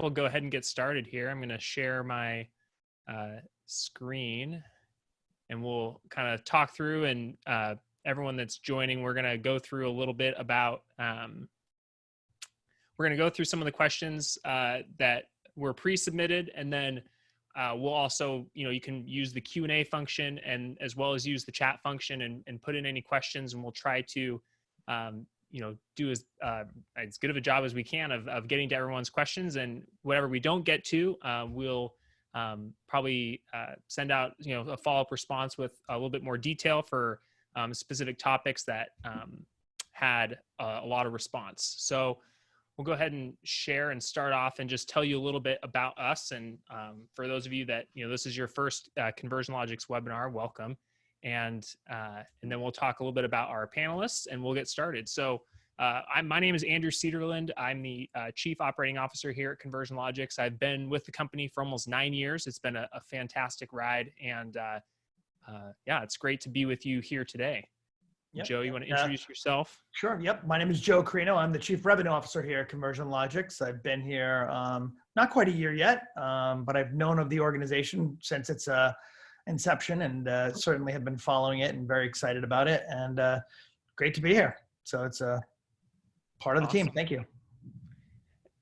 we'll go ahead and get started here. I'm going to share my screen and we'll kind of talk through, and everyone that's joining, we're going to go through a little bit about, we're going to go through some of the questions that were pre-submitted, and then we'll also, you can use the Q&A function and as well as use the chat function and put in any questions, and we'll try to, do as good of a job as we can of getting to everyone's questions. And whatever we don't get to, we'll probably send out, a follow-up response with a little bit more detail for specific topics that had a lot of response. So we'll go ahead and share and start off and just tell you a little bit about us. And for those of you that, this is your first Conversion Logix webinar, welcome. And then we'll talk a little bit about our panelists and we'll get started. So my name is Andrew Cederland. I'm the Chief Operating Officer here at Conversion Logix. I've been with the company for almost 9 years. It's been a fantastic ride. And yeah, it's great to be with you here today. Yep. Joe, you want to introduce yourself? Sure. Yep. My name is Joe Carino. I'm the Chief Revenue Officer here at Conversion Logix. I've been here not quite a year yet, but I've known of the organization since its inception, and certainly have been following it and very excited about it, and great to be here. So it's a part of the team. Thank you.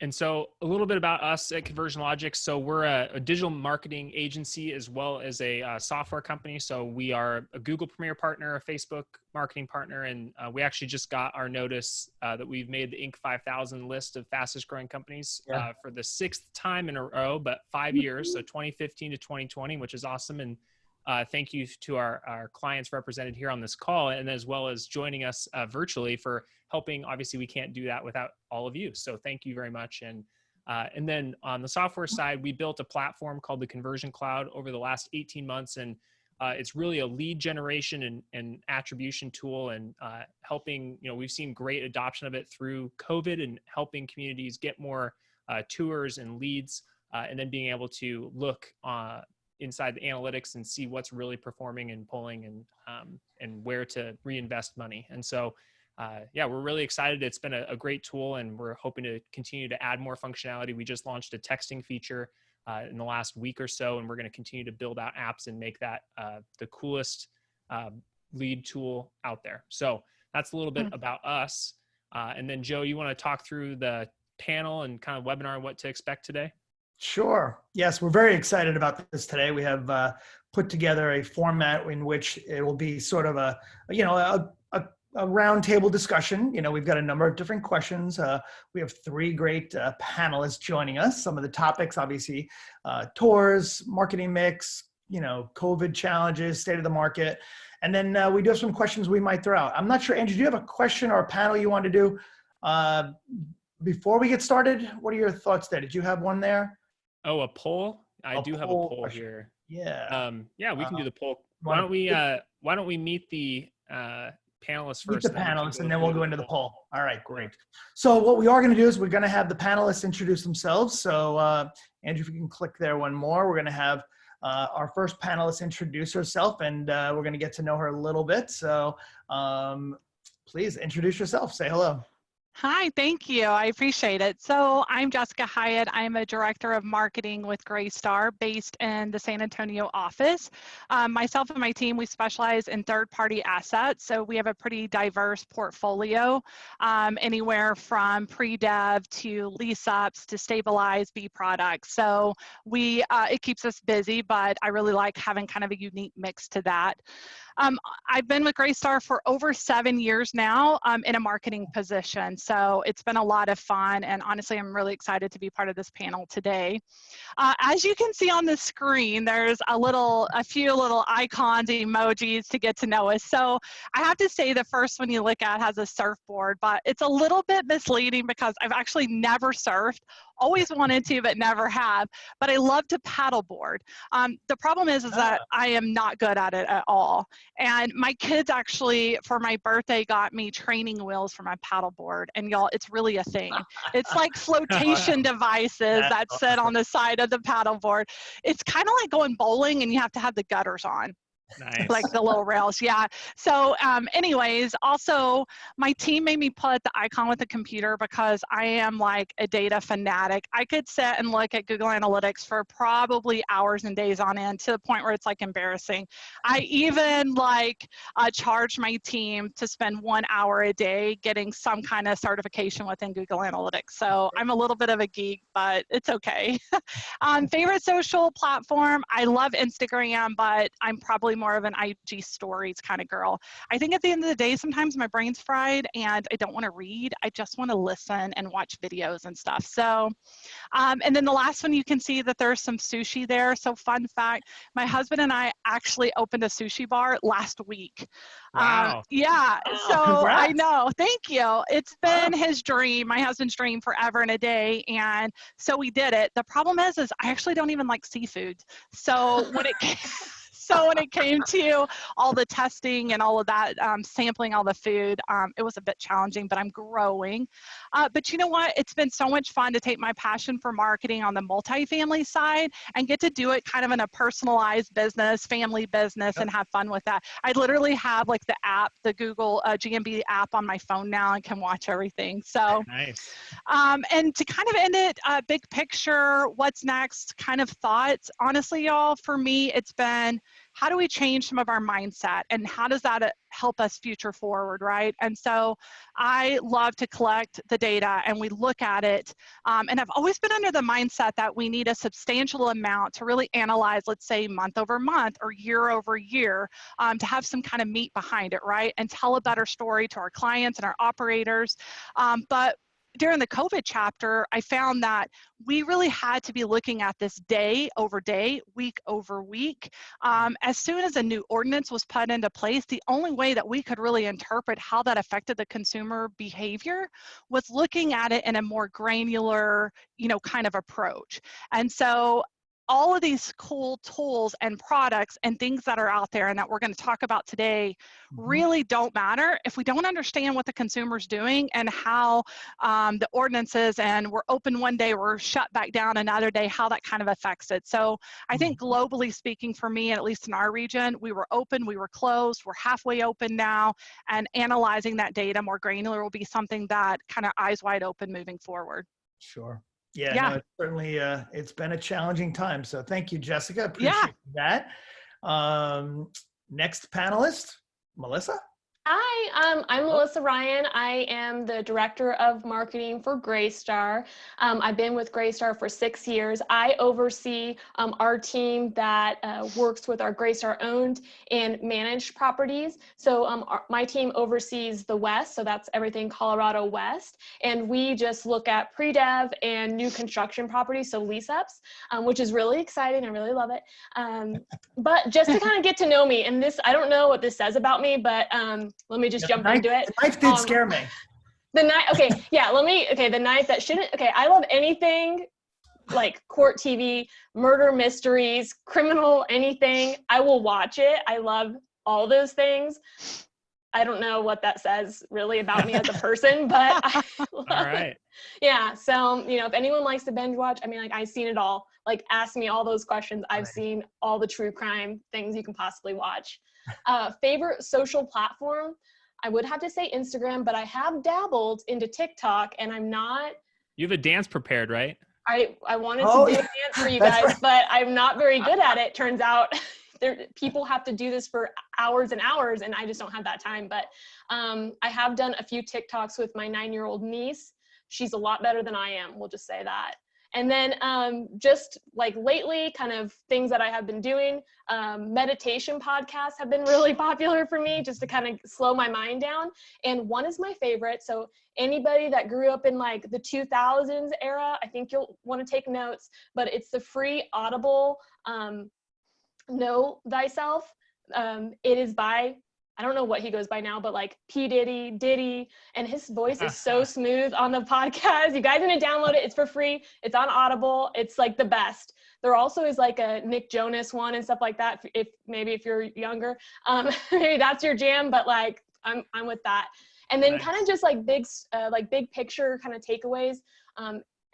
And so a little bit about us at Conversion Logix. So we're a digital marketing agency as well as a software company. So we are a Google Premier partner, a Facebook marketing partner, and we actually just got our notice that we've made the Inc. 5000 list of fastest growing companies for the 6th time in a row, but 5 years, so 2015 to 2020, which is awesome. And thank you to our clients represented here on this call, and as well as joining us virtually for helping. Obviously, we can't do that without all of you. So thank you very much. And then on the software side, we built a platform called the Conversion Cloud over the last 18 months. And it's really a lead generation and attribution tool, and helping, we've seen great adoption of it through COVID and helping communities get more tours and leads, and then being able to look inside the analytics and see what's really performing and pulling and where to reinvest money. And so, yeah, we're really excited. It's been a great tool, and we're hoping to continue to add more functionality. We just launched a texting feature in the last week or so, and we're going to continue to build out apps and make that the coolest lead tool out there. So that's a little bit about us. And then Joe, you want to talk through the panel and kind of webinar and what to expect today? Sure. Yes, we're very excited about this today. We have put together a format in which it will be sort of a roundtable discussion. We've got a number of different questions. We have 3 great panelists joining us. Some of the topics, obviously, tours, marketing mix, COVID challenges, state of the market. And then we do have some questions we might throw out. I'm not sure, Andrew, do you have a question or a panel you want to do before we get started? What are your thoughts there? Did you have one there? Oh, a poll? I do have a poll here. Yeah. Yeah, we can do the poll. Why don't we meet the panelists first? Meet the panelists, and then we'll go into the poll. All right, great. So what we are going to do is we're going to have the panelists introduce themselves. So Andrew, if you can click there one more, we're going to have our first panelist introduce herself, and we're going to get to know her a little bit. So please introduce yourself. Say hello. Hi, thank you. I appreciate it. So I'm Jessica Hyatt. I'm a director of marketing with Greystar based in the San Antonio office. Myself and my team, we specialize in third-party assets. So we have a pretty diverse portfolio, anywhere from pre-dev to lease-ups to stabilized B products. So it keeps us busy, but I really like having kind of a unique mix to that. I've been with Greystar for over 7 years now in a marketing position. So it's been a lot of fun, and honestly, I'm really excited to be part of this panel today. As you can see on the screen, there's a few little icons, emojis to get to know us. So I have to say the first one you look at has a surfboard, but it's a little bit misleading because I've actually never surfed. Always wanted to, but never have. But I love to paddleboard. The problem is that I am not good at it at all. And my kids actually, for my birthday, got me training wheels for my paddleboard. And y'all, it's really a thing. It's like flotation devices that sit on the side of the paddleboard. It's kind of like going bowling and you have to have the gutters on. Nice. like the little rails. Yeah. So anyways, also my team made me put the icon with the computer because I am like a data fanatic. I could sit and look at Google Analytics for probably hours and days on end, to the point where it's like embarrassing. I even like charge my team to spend 1 hour a day getting some kind of certification within Google Analytics. So I'm a little bit of a geek, but it's okay. Favorite social platform, I love Instagram, but I'm probably more of an IG stories kind of girl. I think at the end of the day, sometimes my brain's fried and I don't want to read. I just want to listen and watch videos and stuff. So, and then the last one, you can see that there's some sushi there. So fun fact, my husband and I actually opened a sushi bar last week. Wow. Yeah, Wow, so congrats. I know, thank you. It's been Wow. his dream, my husband's dream, forever and a day. And so we did it. The problem is I actually don't even like seafood. So when it came, so when it came to all the testing and all of that, sampling all the food, it was a bit challenging, but I'm growing. But you know what? It's been so much fun to take my passion for marketing on the multifamily side and get to do it kind of in a personalized business, family business, and have fun with that. I literally have like the app, the Google GMB app on my phone now, and can watch everything. So, Nice. and to kind of end it, big picture, what's next, kind of thoughts. Honestly, y'all, for me, it's been, how do we change some of our mindset, and how does that help us future forward, right? And so I love to collect the data and we look at it. And I've always been under the mindset that we need a substantial amount to really analyze, let's say month over month or year over year, to have some kind of meat behind it, right? And tell a better story to our clients and our operators. But during the COVID chapter, I found that we really had to be looking at this day over day, week over week. As soon as a new ordinance was put into place, the only way that we could really interpret how that affected the consumer behavior was looking at it in a more granular, kind of approach. And so all of these cool tools and products and things that are out there and that we're going to talk about today really don't matter if we don't understand what the consumer's doing and how the ordinances, and we're open one day, we're shut back down another day, how that kind of affects it. So I think globally speaking, for me, at least in our region, we were open, we were closed, we're halfway open now, and analyzing that data more granular will be something that kind of eyes wide open moving forward. Sure. Yeah, Yeah. no, it's certainly, it's been a challenging time. So thank you, Jessica. Yeah. Appreciate that. Next panelist, Melissa. Hi, I'm Melissa Ryan. I am the Director of Marketing for Greystar. I've been with Greystar for 6 years. I oversee our team that works with our Greystar owned and managed properties. So my team oversees the West, so that's everything Colorado West. And we just look at pre-dev and new construction properties, so lease-ups, which is really exciting. I really love it. But just to kind of get to know me, and this, I don't know what this says about me, but let me just jump into it. The knife did scare me. The night, okay, yeah, the knife that shouldn't, okay, I love anything like court TV, murder mysteries, criminal, anything. I will watch it. I love all those things. I don't know what that says really about me as a person, but I love All right. it. Yeah, so, if anyone likes to binge watch, I mean, like, I've seen it all. Like, ask me all those questions. I've seen all the true crime things you can possibly watch. Favorite social platform? I would have to say Instagram, but I have dabbled into TikTok, and I'm not. You have a dance prepared, right? I wanted to do a dance for you guys, but I'm not very good at it. Turns out people have to do this for hours and hours, and I just don't have that time. But I have done a few TikToks with my 9-year-old niece. She's a lot better than I am, we'll just say that. And then just like lately, kind of things that I have been doing, meditation podcasts have been really popular for me, just to kind of slow my mind down. And one is my favorite. So anybody that grew up in like the 2000s era, I think you'll want to take notes, but it's the free Audible Know Thyself. It is by, I don't know what he goes by now, but like P. Diddy, and his voice is so smooth on the podcast. You guys need to download it. It's for free. It's on Audible. It's like the best. There also is like a Nick Jonas one and stuff like that. If you're younger, maybe that's your jam, but like I'm with that. And then kind of just like big picture kind of takeaways.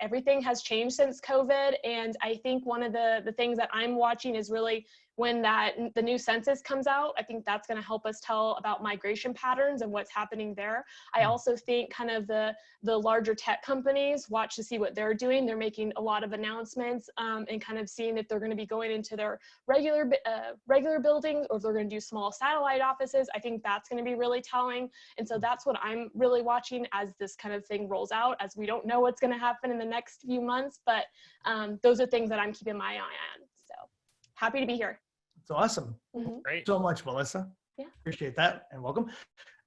Everything has changed since COVID. And I think one of the things that I'm watching is really when the new census comes out, I think that's going to help us tell about migration patterns and what's happening there. I also think kind of the larger tech companies watch to see what they're doing. They're making a lot of announcements and kind of seeing if they're going to be going into their regular buildings or if they're going to do small satellite offices. I think that's going to be really telling. And so that's what I'm really watching as this kind of thing rolls out, as we don't know what's going to happen in the next few months, but those are things that I'm keeping my eye on. So happy to be here. It's awesome. Great. So much, Melissa. Yeah. Appreciate that and welcome.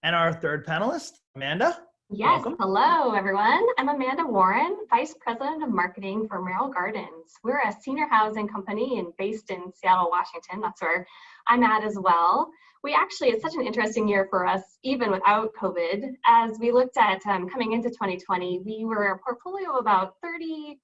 And our third panelist, Amanda. Yes, Welcome. hello everyone. I'm Amanda Warren, Vice President of Marketing for Merrill Gardens. We're a senior housing company and based in Seattle, Washington. That's where I'm at as well. It's such an interesting year for us, even without COVID. As we looked at coming into 2020, we were a portfolio of about 30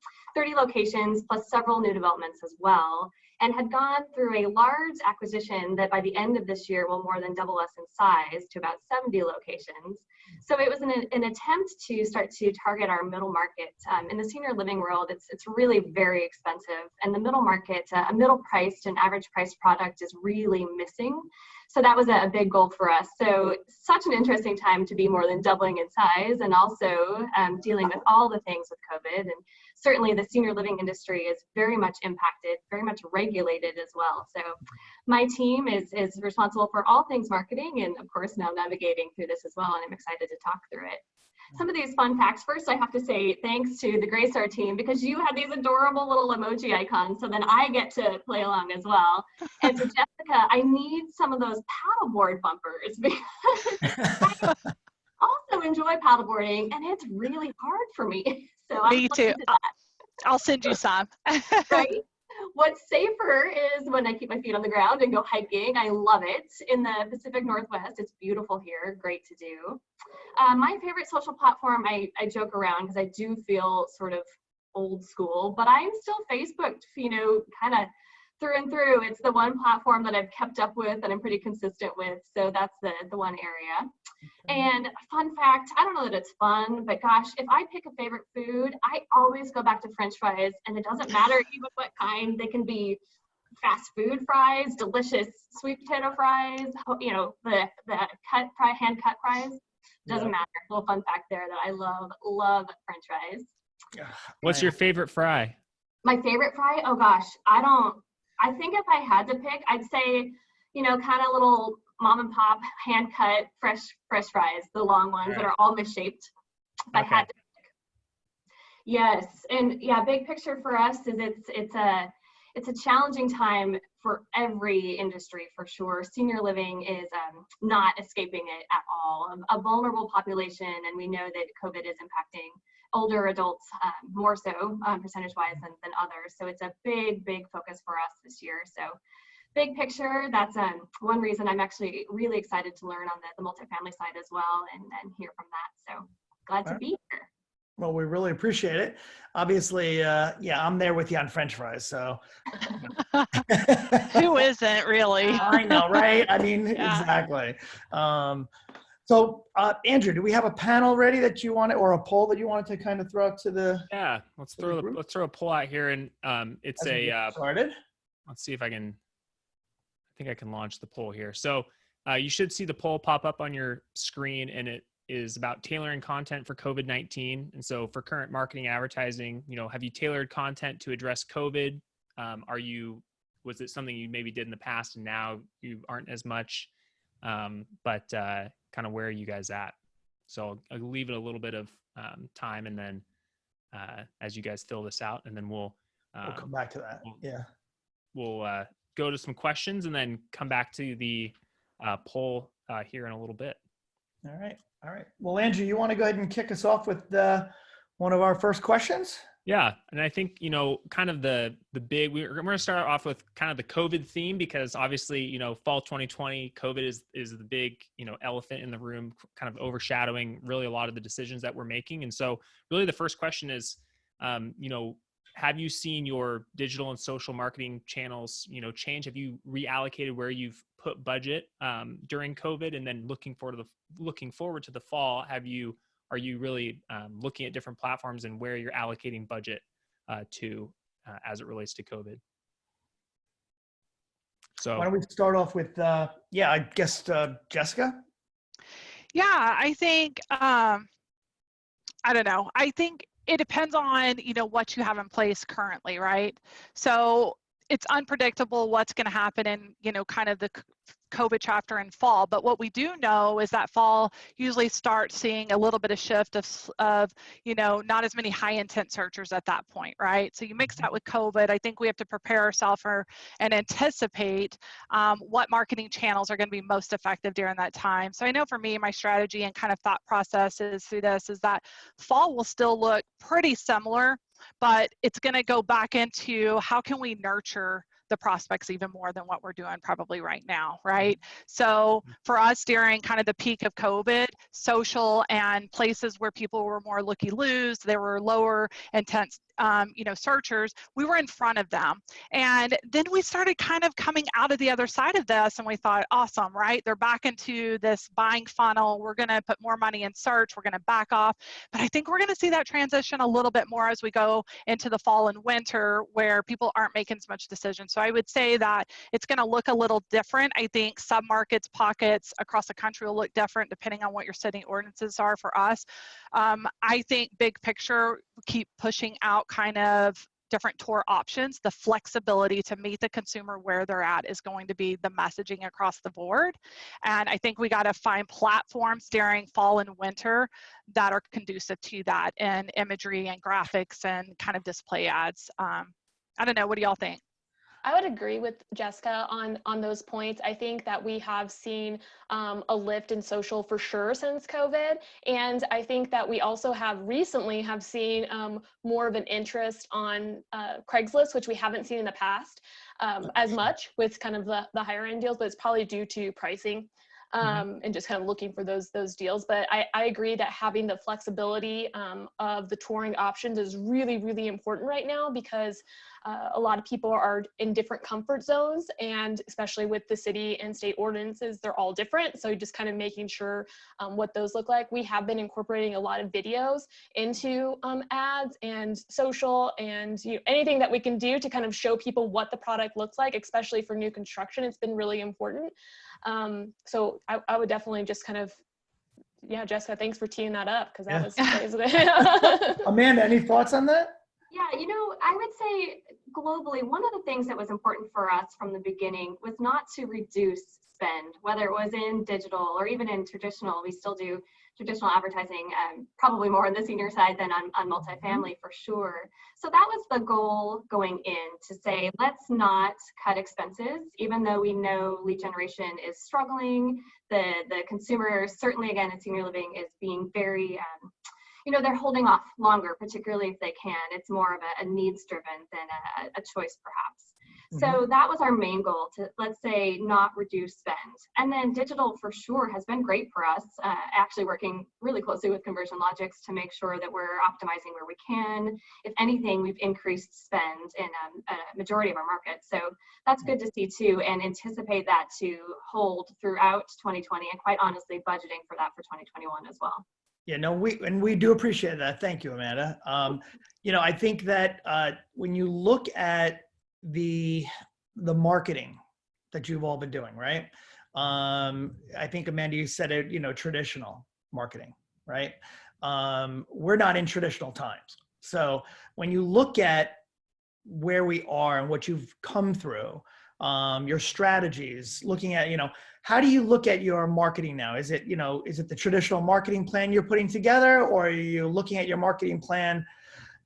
locations plus several new developments as well, and had gone through a large acquisition that by the end of this year will more than double us in size to about 70 locations. So it was an attempt to start to target our middle market. In the senior living world, it's really very expensive. And the middle market, a middle priced and average priced product is really missing. So that was a big goal for us. So such an interesting time to be more than doubling in size and also dealing with all the things with COVID. And certainly the senior living industry is very much impacted, very much regulated as well. So my team is responsible for all things marketing and of course now navigating through this as well. And I'm excited to talk through it. Some of these fun facts. First, I have to say thanks to the Greystar team because you had these adorable little emoji icons. So then I get to play along as well. And to Jessica, I need some of those paddleboard bumpers because I also enjoy paddleboarding and it's really hard for me. So Me too. I'll send you some. Right? What's safer is when I keep my feet on the ground and go hiking. I love it. In the Pacific Northwest, it's beautiful here, great to do. My favorite social platform, I joke around because I do feel sort of old school, but I'm still Facebooked, kind of through and through. It's the one platform that I've kept up with and I'm pretty consistent with. So that's the one area. And fun fact, I don't know that it's fun, but gosh, if I pick a favorite food, I always go back to French fries, and it doesn't matter even what kind. They can be fast food fries, delicious sweet potato fries, the hand cut fries. Doesn't matter. A little fun fact there that I love French fries. What's your favorite fry? My favorite fry? Oh gosh, I think if I had to pick, I'd say, kind of little mom and pop hand cut fresh fries, the long ones that are all misshaped. If I had to pick. Yes, and yeah, big picture for us is it's a challenging time for every industry for sure. Senior living is not escaping it at all. A vulnerable population, and we know that COVID is impacting older adults more so percentage-wise than others. So it's a big focus for us this year. So big picture, that's one reason I'm actually really excited to learn on the multifamily side as well and hear from that. So glad to be here. Well, we really appreciate it. Obviously, I'm there with you on French fries. So Who isn't really? I know, right? I mean, exactly. So Andrew, do we have a panel ready that you wanted, or a poll that you wanted to kind of throw out to the? Yeah, let's throw a poll out here, and it's started. Let's see if I think I can launch the poll here. So you should see the poll pop up on your screen, and it is about tailoring content for COVID-19. And so for current marketing advertising, have you tailored content to address COVID? Was it something you maybe did in the past and now you aren't as much? But kind of where are you guys at? So I'll leave it a little bit of time, and then as you guys fill this out, and then we'll come back to that. We'll go to some questions and then come back to the poll here in a little bit. All right. Well, Andrew, you want to go ahead and kick us off with one of our first questions? Yeah. And I think, kind of the big, we're going to start off with kind of the COVID theme, because obviously, fall 2020, COVID is the big, elephant in the room, kind of overshadowing really a lot of the decisions that we're making. And so really the first question is, have you seen your digital and social marketing channels, change? Have you reallocated where you've put budget during COVID? And then looking forward to the fall, are you really looking at different platforms and where you're allocating budget to as it relates to COVID? So why don't we start off with, yeah, I guess, Jessica? Yeah, I think, I don't know. I think it depends on, what you have in place currently, right? So it's unpredictable what's going to happen in, kind of the COVID chapter in fall. But what we do know is that fall usually starts seeing a little bit of shift of not as many high intent searchers at that point, right? So you mix that with COVID, I think we have to prepare ourselves for and anticipate what marketing channels are going to be most effective during that time. So I know for me, my strategy and kind of thought process is through this is that fall will still look pretty similar, but it's going to go back into how can we nurture the prospects even more than what we're doing probably right now, right? So for us during kind of the peak of COVID, social and places where people were more looky-loos, there were lower intense searchers, we were in front of them. And then we started kind of coming out of the other side of this and we thought, awesome, right? They're back into this buying funnel. We're going to put more money in search. We're going to back off. But I think we're going to see that transition a little bit more as we go into the fall and winter where people aren't making as much decision. So I would say that it's going to look a little different. I think submarkets, pockets across the country will look different depending on what your city ordinances are for us. I think big picture, keep pushing out kind of different tour options. The flexibility to meet the consumer where they're at is going to be the messaging across the board. And I think we got to find platforms during fall and winter that are conducive to that in imagery and graphics and kind of display ads. I don't know, what do y'all think? I would agree with Jessica on those points. I think that we have seen a lift in social for sure since COVID. And I think that we also have recently seen more of an interest on Craigslist, which we haven't seen in the past as much with kind of the higher end deals, but it's probably due to pricing. And just kind of looking for those deals. But I agree that having the flexibility of the touring options is really, really important right now because a lot of people are in different comfort zones, and especially with the city and state ordinances, they're all different. So just kind of making sure what those look like. We have been incorporating a lot of videos into ads and social and anything that we can do to kind of show people what the product looks like, especially for new construction. It's been really important. So I would definitely just kind of, yeah, Jessica, thanks for teeing that up because that was crazy. Amanda, any thoughts on that? Yeah, I would say globally, one of the things that was important for us from the beginning was not to reduce spend, whether it was in digital or even in traditional. We still do traditional advertising, probably more on the senior side than on multifamily for sure. So that was the goal going in, to say, let's not cut expenses, even though we know lead generation is struggling. The consumer, certainly again in senior living, is being very, they're holding off longer, particularly if they can. It's more of a needs driven than a choice perhaps. So that was our main goal, to, let's say, not reduce spend. And then digital for sure has been great for us, actually working really closely with Conversion Logix to make sure that we're optimizing where we can. If anything, we've increased spend in a majority of our markets. So that's good to see too, and anticipate that to hold throughout 2020, and quite honestly, budgeting for that for 2021 as well. Yeah, no, we do appreciate that. Thank you, Amanda. I think that when you look at the marketing that you've all been doing, right? I think, Amanda, you said it, traditional marketing, right? We're not in traditional times. So when you look at where we are and what you've come through, your strategies, looking at, how do you look at your marketing now? Is it the traditional marketing plan you're putting together, or are you looking at your marketing plan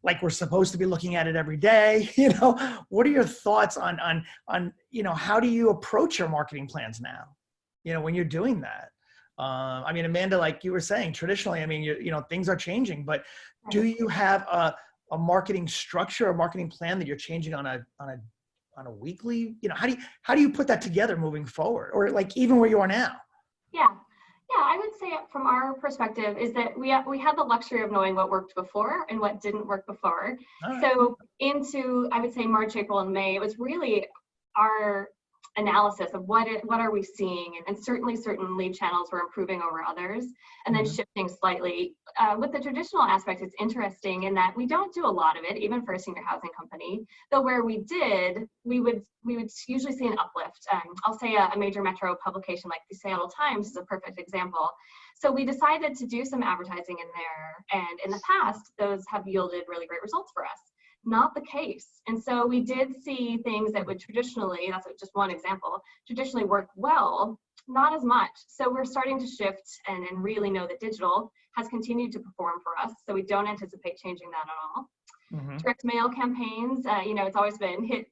like we're supposed to be looking at it every day? What are your thoughts on how do you approach your marketing plans now, when you're doing that? Amanda, like you were saying, traditionally, things are changing, but do you have a marketing structure, a marketing plan that you're changing on a weekly, how do you put that together moving forward, or like even where you are now? Yeah, I would say from our perspective is that we had the luxury of knowing what worked before and what didn't work before. Right. So into, I would say, March, April, and May, it was really analysis of what are we seeing, and certainly certain lead channels were improving over others, and then shifting slightly. With the traditional aspect, it's interesting in that we don't do a lot of it, even for a senior housing company. Though where we did, we would usually see an uplift. I'll say a major metro publication like the Seattle Times is a perfect example. So we decided to do some advertising in there, and in the past, those have yielded really great results for us. Not the case. And so we did see things that would traditionally, that's just one example, traditionally work well, not as much. So we're starting to shift and really know that digital has continued to perform for us. So we don't anticipate changing that at all. Direct mail campaigns, it's always been hit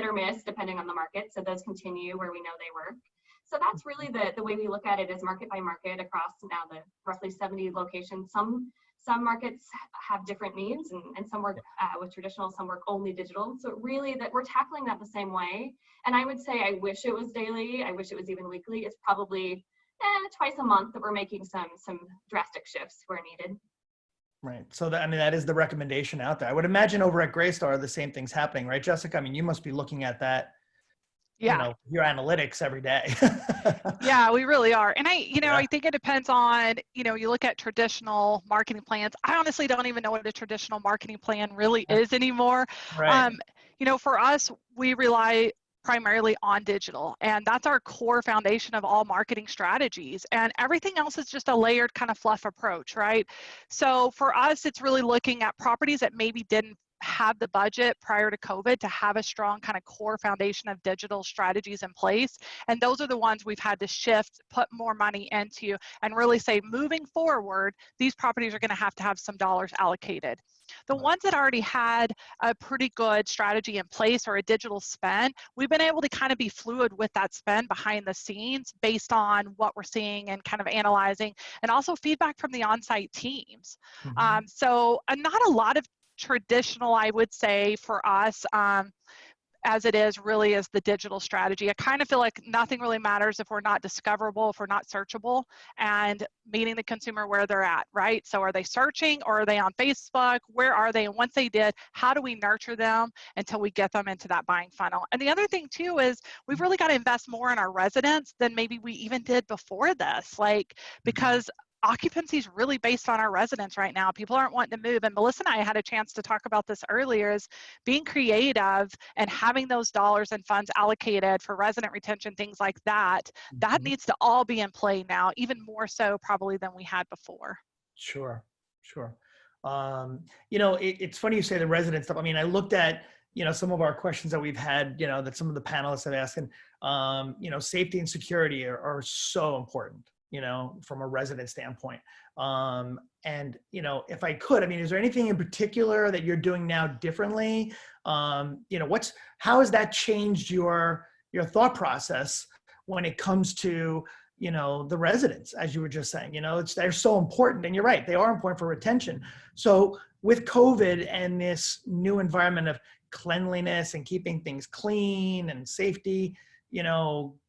or miss depending on the market. So those continue where we know they work. So that's really the way we look at it, is market by market across now the roughly 70 locations. Some markets have different needs, and some work with traditional, some work only digital. So really that we're tackling that the same way. And I would say I wish it was daily. I wish it was even weekly. It's probably twice a month that we're making some drastic shifts where needed. Right. So that is the recommendation out there. I would imagine over at Greystar, the same thing's happening, right, Jessica? I mean, you must be looking at that. Yeah. Your analytics every day. Yeah, we really are. And I think it depends on, you look at traditional marketing plans. I honestly don't even know what a traditional marketing plan really is anymore. Right. For us, we rely primarily on digital, and that's our core foundation of all marketing strategies. And everything else is just a layered kind of fluff approach, right? So for us, it's really looking at properties that maybe didn't have the budget prior to COVID to have a strong kind of core foundation of digital strategies in place. And those are the ones we've had to shift, put more money into, and really say, moving forward, these properties are going to have some dollars allocated. The ones that already had a pretty good strategy in place or a digital spend, we've been able to kind of be fluid with that spend behind the scenes based on what we're seeing and kind of analyzing, and also feedback from the on-site teams. So not a lot of traditional, I would say, for us, as it is really is the digital strategy. I kind of feel like nothing really matters if we're not discoverable, if we're not searchable, and meeting the consumer where they're at, right? So are they searching, or are they on Facebook? Where are they? And once they did, how do we nurture them until we get them into that buying funnel? And the other thing too is we've really got to invest more in our residents than maybe we even did before this, because occupancy is really based on our residents right now. People aren't wanting to move. And Melissa and I had a chance to talk about this earlier, is being creative and having those dollars and funds allocated for resident retention, things like that. That needs to all be in play now, even more so probably than we had before. Sure. It's funny you say the resident stuff. I mean, I looked at, some of our questions that we've had, that some of the panelists have asked, and, safety and security are so important, from a resident standpoint. And, if I could, I mean, is there anything in particular that you're doing now differently? How has that changed your thought process when it comes to, the residents, as you were just saying? They're so important, and you're right, they are important for retention. So with COVID and this new environment of cleanliness and keeping things clean and safety,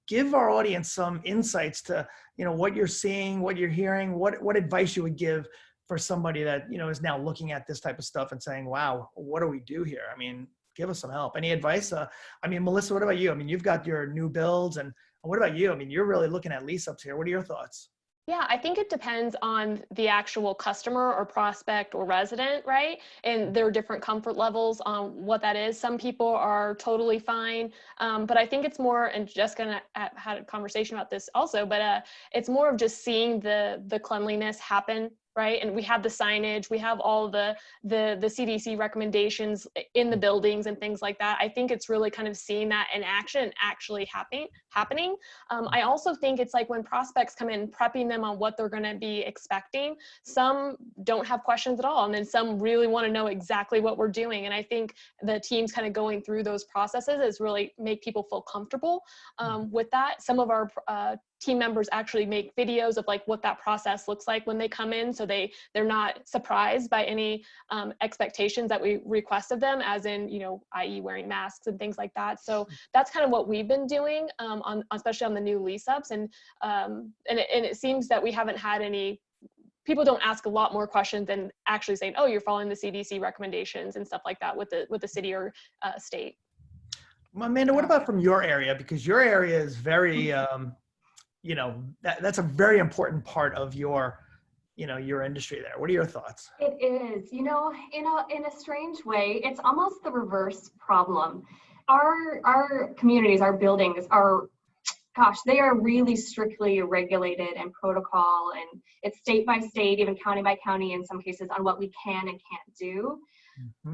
give our audience some insights to, what you're seeing, what you're hearing, what advice you would give for somebody that, is now looking at this type of stuff and saying, wow, what do we do here? I mean, give us some help. Any advice? Melissa, what about you? I mean, you've got your new builds, and what about you? I mean, you're really looking at lease ups here. What are your thoughts? Yeah, I think it depends on the actual customer or prospect or resident, right? And their different comfort levels on what that is. Some people are totally fine, but I think it's more, and Jessica had a conversation about this also, but it's more of just seeing the cleanliness happen, right? And we have the signage, we have all the CDC recommendations in the buildings and things like that. I think it's really kind of seeing that in action actually happening. I also think it's like when prospects come in, prepping them on what they're going to be expecting. Some don't have questions at all, and then some really want to know exactly what we're doing. And I think the teams kind of going through those processes is really make people feel comfortable with that. Some of our team members actually make videos of like what that process looks like when they come in, so they're not surprised by any expectations that we request of them, as in, i.e. wearing masks and things like that. So that's kind of what we've been doing, especially on the new lease ups. And it seems that we haven't had any, people don't ask a lot more questions than actually saying, oh, you're following the CDC recommendations and stuff like that with the city or state. Well, Amanda, what about from your area? Because your area is very, you know, that's a very important part of your, you know, your industry there. What are your thoughts? It is, you know, in a strange way, it's almost the reverse problem. Our communities, our buildings are, gosh, they are really strictly regulated and protocol, and it's state by state, even county by county in some cases, on what we can and can't do.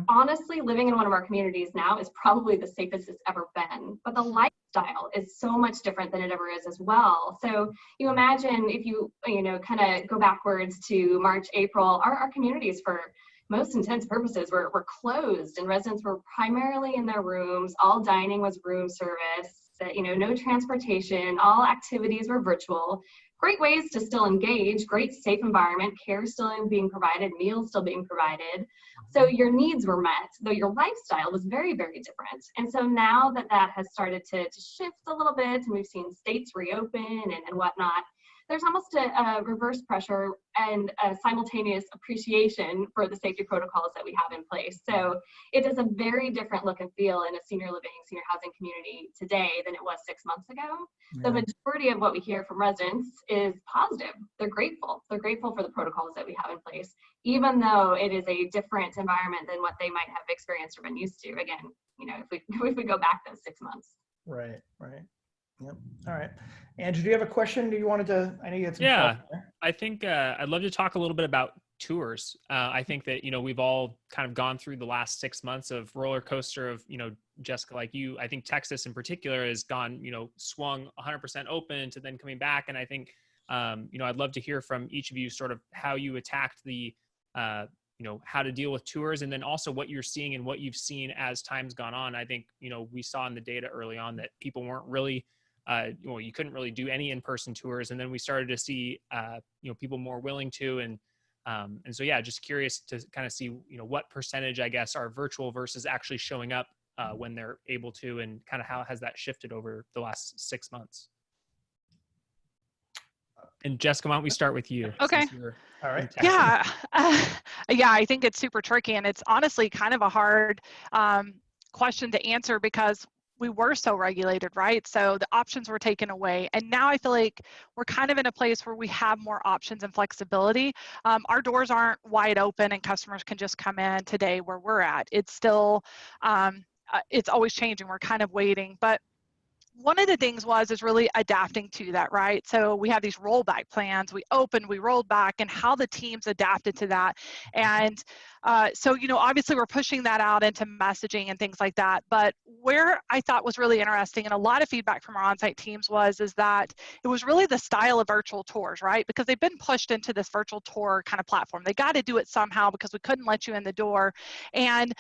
Honestly, living in one of our communities now is probably the safest it's ever been, but the lifestyle is so much different than it ever is as well. So you imagine if you know, kind of go backwards to March, April, our communities, for most intents purposes, were closed, and residents were primarily in their rooms. All dining was room service, you know, no transportation, all activities were virtual. Great ways to still engage, great safe environment, care still being provided, meals still being provided. So your needs were met, though your lifestyle was very, very different. And so now that has started to shift a little bit, and we've seen states reopen and whatnot, there's almost a reverse pressure and a simultaneous appreciation for the safety protocols that we have in place. So it is a very different look and feel in a senior living, senior housing community today than it was 6 months ago. The majority of what we hear from residents is positive. They're grateful. They're grateful for the protocols that we have in place, even though it is a different environment than what they might have experienced or been used to. Again, you know, if we go back those 6 months. Right. Yep. All right. Andrew, do you have a question? Do you wanted to, I know you had some. Yeah, I think I'd love to talk a little bit about tours. I think that, you know, we've all kind of gone through the last 6 months of roller coaster of, you know, Jessica, like you, I think Texas in particular has gone, you know, swung 100% open to then coming back. And I think, you know, I'd love to hear from each of you sort of how you attacked the, you know, how to deal with tours, and then also what you're seeing and what you've seen as time's gone on. I think, you know, we saw in the data early on that people weren't really, well, you couldn't really do any in-person tours. And then we started to see, you know, people more willing to, and so, yeah, just curious to kind of see, you know, what percentage, I guess, are virtual versus actually showing up when they're able to, and kind of how has that shifted over the last 6 months? And Jessica, why don't we start with you? Okay. All right. Yeah. Yeah, I think it's super tricky, and it's honestly kind of a hard question to answer because we were so regulated, right? So the options were taken away. And now I feel like we're kind of in a place where we have more options and flexibility. Our doors aren't wide open and customers can just come in today where we're at. It's still, it's always changing. We're kind of waiting. But one of the things is really adapting to that, right? So we have these rollback plans. We opened, we rolled back, and how the teams adapted to that. And so, you know, obviously we're pushing that out into messaging and things like that. But where I thought was really interesting, and a lot of feedback from our on-site teams is that it was really the style of virtual tours, right? Because they've been pushed into this virtual tour kind of platform. They got to do it somehow because we couldn't let you in the door. And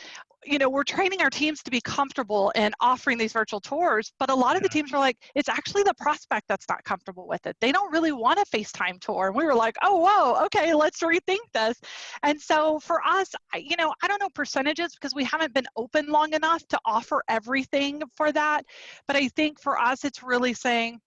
you know, we're training our teams to be comfortable in offering these virtual tours, but a lot of the teams were like, it's actually the prospect that's not comfortable with it. They don't really want a FaceTime tour. And we were like, oh, whoa, okay, let's rethink this. And so for us, you know, I don't know percentages because we haven't been open long enough to offer everything for that. But I think for us, it's really saying,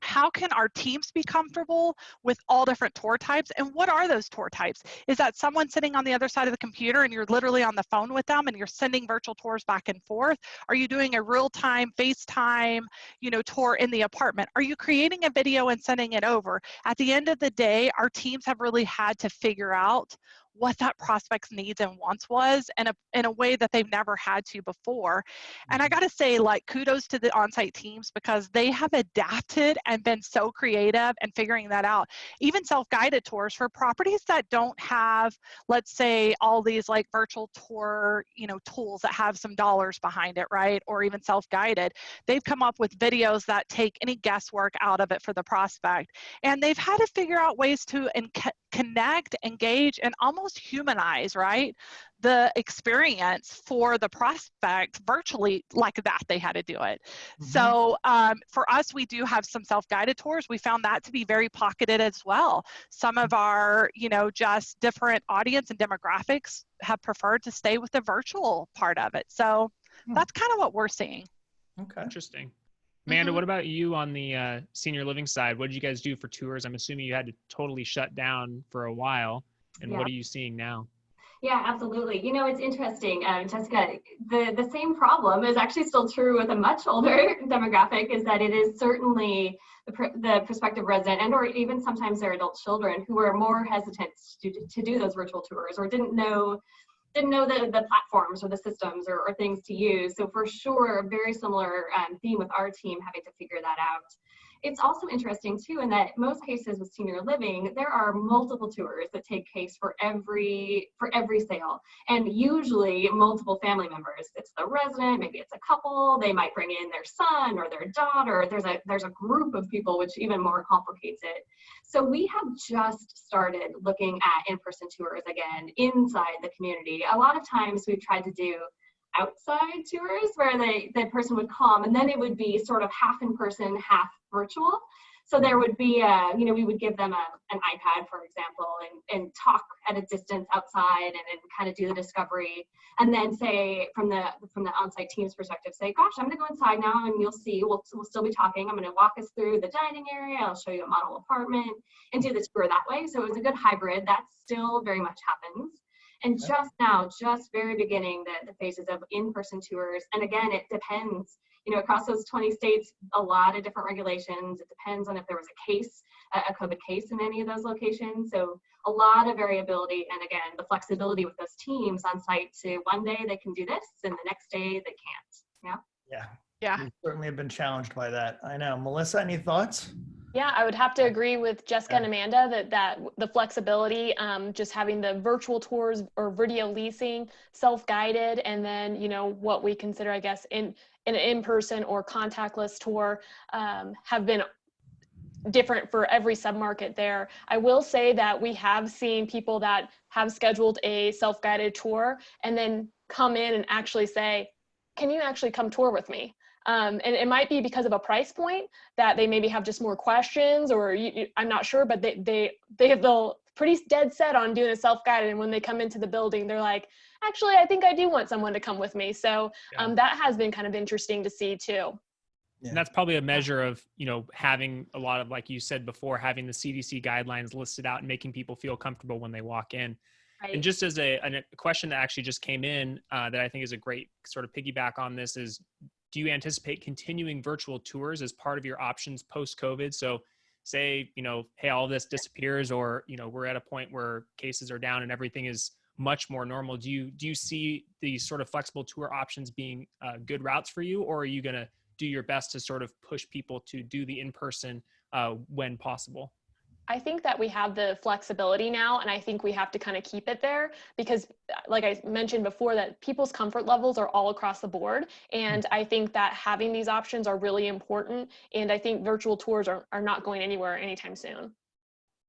how can our teams be comfortable with all different tour types? And what are those tour types? Is that someone sitting on the other side of the computer and you're literally on the phone with them and you're sending virtual tours back and forth? Are you doing a real-time FaceTime, you know, tour in the apartment? Are you creating a video and sending it over? At the end of the day, our teams have really had to figure out what that prospect's needs and wants was in a way that they've never had to before. And I got to say, like, kudos to the on-site teams because they have adapted and been so creative and figuring that out. Even self-guided tours for properties that don't have, let's say, all these like virtual tour, you know, tools that have some dollars behind it, right? Or even self-guided. They've come up with videos that take any guesswork out of it for the prospect. And they've had to figure out ways to connect, engage, and almost humanize, right, the experience for the prospect virtually like that. They had to do it. So for us, we do have some self-guided tours. We found that to be very pocketed as well. Some of our, you know, just different audience and demographics have preferred to stay with the virtual part of it. So that's kind of what we're seeing. Okay. Interesting. Amanda, what about you on the senior living side? What did you guys do for tours? I'm assuming you had to totally shut down for a while. And what are you seeing now? Yeah, absolutely. You know, it's interesting, Jessica, the same problem is actually still true with a much older demographic, is that it is certainly the prospective resident and or even sometimes their adult children who are more hesitant to do those virtual tours or didn't know the platforms or the systems or things to use. So for sure, a very similar theme with our team having to figure that out. It's also interesting too, in that most cases with senior living, there are multiple tours that take place for every sale, and usually multiple family members. It's the resident, maybe it's a couple, they might bring in their son or their daughter. There's a group of people, which even more complicates it. So we have just started looking at in-person tours again inside the community. A lot of times we've tried to do outside tours where the person would come and then it would be sort of half in person, half virtual. So there would be we would give them an iPad, for example, and talk at a distance outside and kind of do the discovery. And then say from the on-site team's perspective, say, gosh, I'm gonna go inside now and you'll see, we'll still be talking. I'm gonna walk us through the dining area. I'll show you a model apartment and do the tour that way. So it was a good hybrid. That still very much happens. And just now, just very beginning, the phases of in-person tours. And again, it depends, across those 20 states, a lot of different regulations. It depends on if there was a COVID case in any of those locations. So a lot of variability. And again, the flexibility with those teams on site to one day they can do this and the next day they can't. Yeah. We certainly have been challenged by that. I know. Melissa, any thoughts? Yeah, I would have to agree with Jessica and Amanda that the flexibility, just having the virtual tours or video leasing, self-guided, and then, what we consider, I guess, an in-person or contactless tour have been different for every submarket there. I will say that we have seen people that have scheduled a self-guided tour and then come in and actually say, can you actually come tour with me? And it might be because of a price point that they maybe have just more questions, or I'm not sure, but they'll pretty dead set on doing a self-guided. And when they come into the building, they're like, actually, I think I do want someone to come with me. So that has been kind of interesting to see too. And that's probably a measure of, having a lot of, like you said before, having the CDC guidelines listed out and making people feel comfortable when they walk in. Right. And just as a question that actually just came in that I think is a great sort of piggyback on this is, do you anticipate continuing virtual tours as part of your options post-COVID? So say, hey, all this disappears, or, we're at a point where cases are down and everything is much more normal. Do you see these sort of flexible tour options being good routes for you, or are you going to do your best to sort of push people to do the in-person when possible? I think that we have the flexibility now, and I think we have to kind of keep it there because, like I mentioned before, that people's comfort levels are all across the board. And I think that having these options are really important. And I think virtual tours are not going anywhere anytime soon.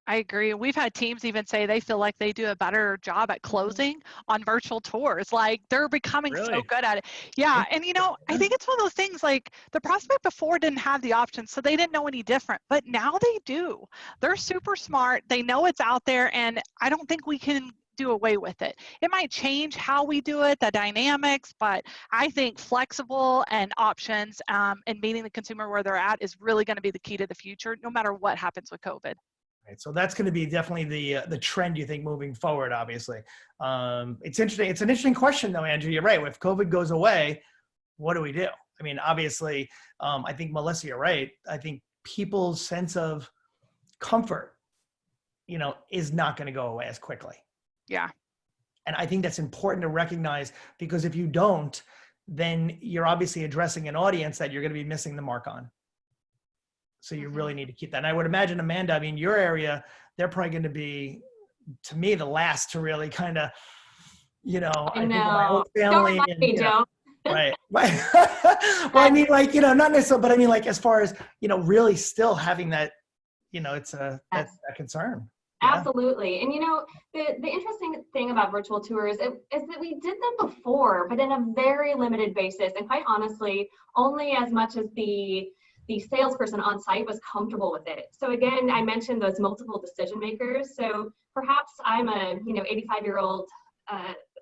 I agree. We've had teams even say they feel like they do a better job at closing on virtual tours. Like they're becoming so good at it. Yeah. And I think it's one of those things, like the prospect before didn't have the options, so they didn't know any different, but now they do. They're super smart. They know it's out there, and I don't think we can do away with it. It might change how we do it, the dynamics, but I think flexible and options and meeting the consumer where they're at is really going to be the key to the future, no matter what happens with COVID. So that's going to be definitely the trend, you think, moving forward, obviously. It's interesting. It's an interesting question, though, Andrew. You're right. If COVID goes away, what do we do? I mean, obviously, I think, Melissa, you're right. I think people's sense of comfort, is not going to go away as quickly. Yeah. And I think that's important to recognize, because if you don't, then you're obviously addressing an audience that you're going to be missing the mark on. So you really need to keep that. And I would imagine, Amanda, I mean, your area, they're probably going to be, to me, the last to really kind of, I think of my own family. Right. Well, I mean, like, not necessarily, but I mean, like, as far as, really still having that, that's a concern. Absolutely. And the interesting thing about virtual tours is that we did them before, but in a very limited basis. And quite honestly, only as much as the salesperson on site was comfortable with it. So again, I mentioned those multiple decision makers. So perhaps I'm a 85-year-old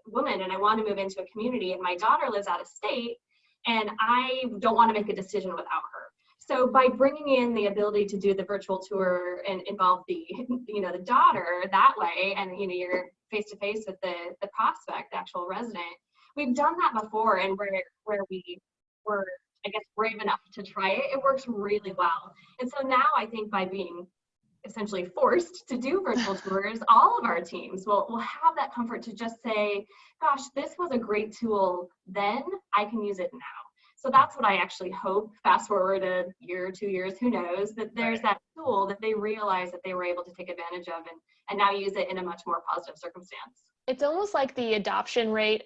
woman and I want to move into a community, and my daughter lives out of state and I don't want to make a decision without her. So by bringing in the ability to do the virtual tour and involve the, the daughter that way, and, you're face to face with the prospect, the actual resident, we've done that before, and where we were, I guess, brave enough to try it, it works really well. And so now I think by being essentially forced to do virtual tours, all of our teams will have that comfort to just say, gosh, this was a great tool then, I can use it now. So that's what I actually hope, fast forward a year or 2 years, who knows, that there's that tool that they realize that they were able to take advantage of and now use it in a much more positive circumstance. It's almost like the adoption rate,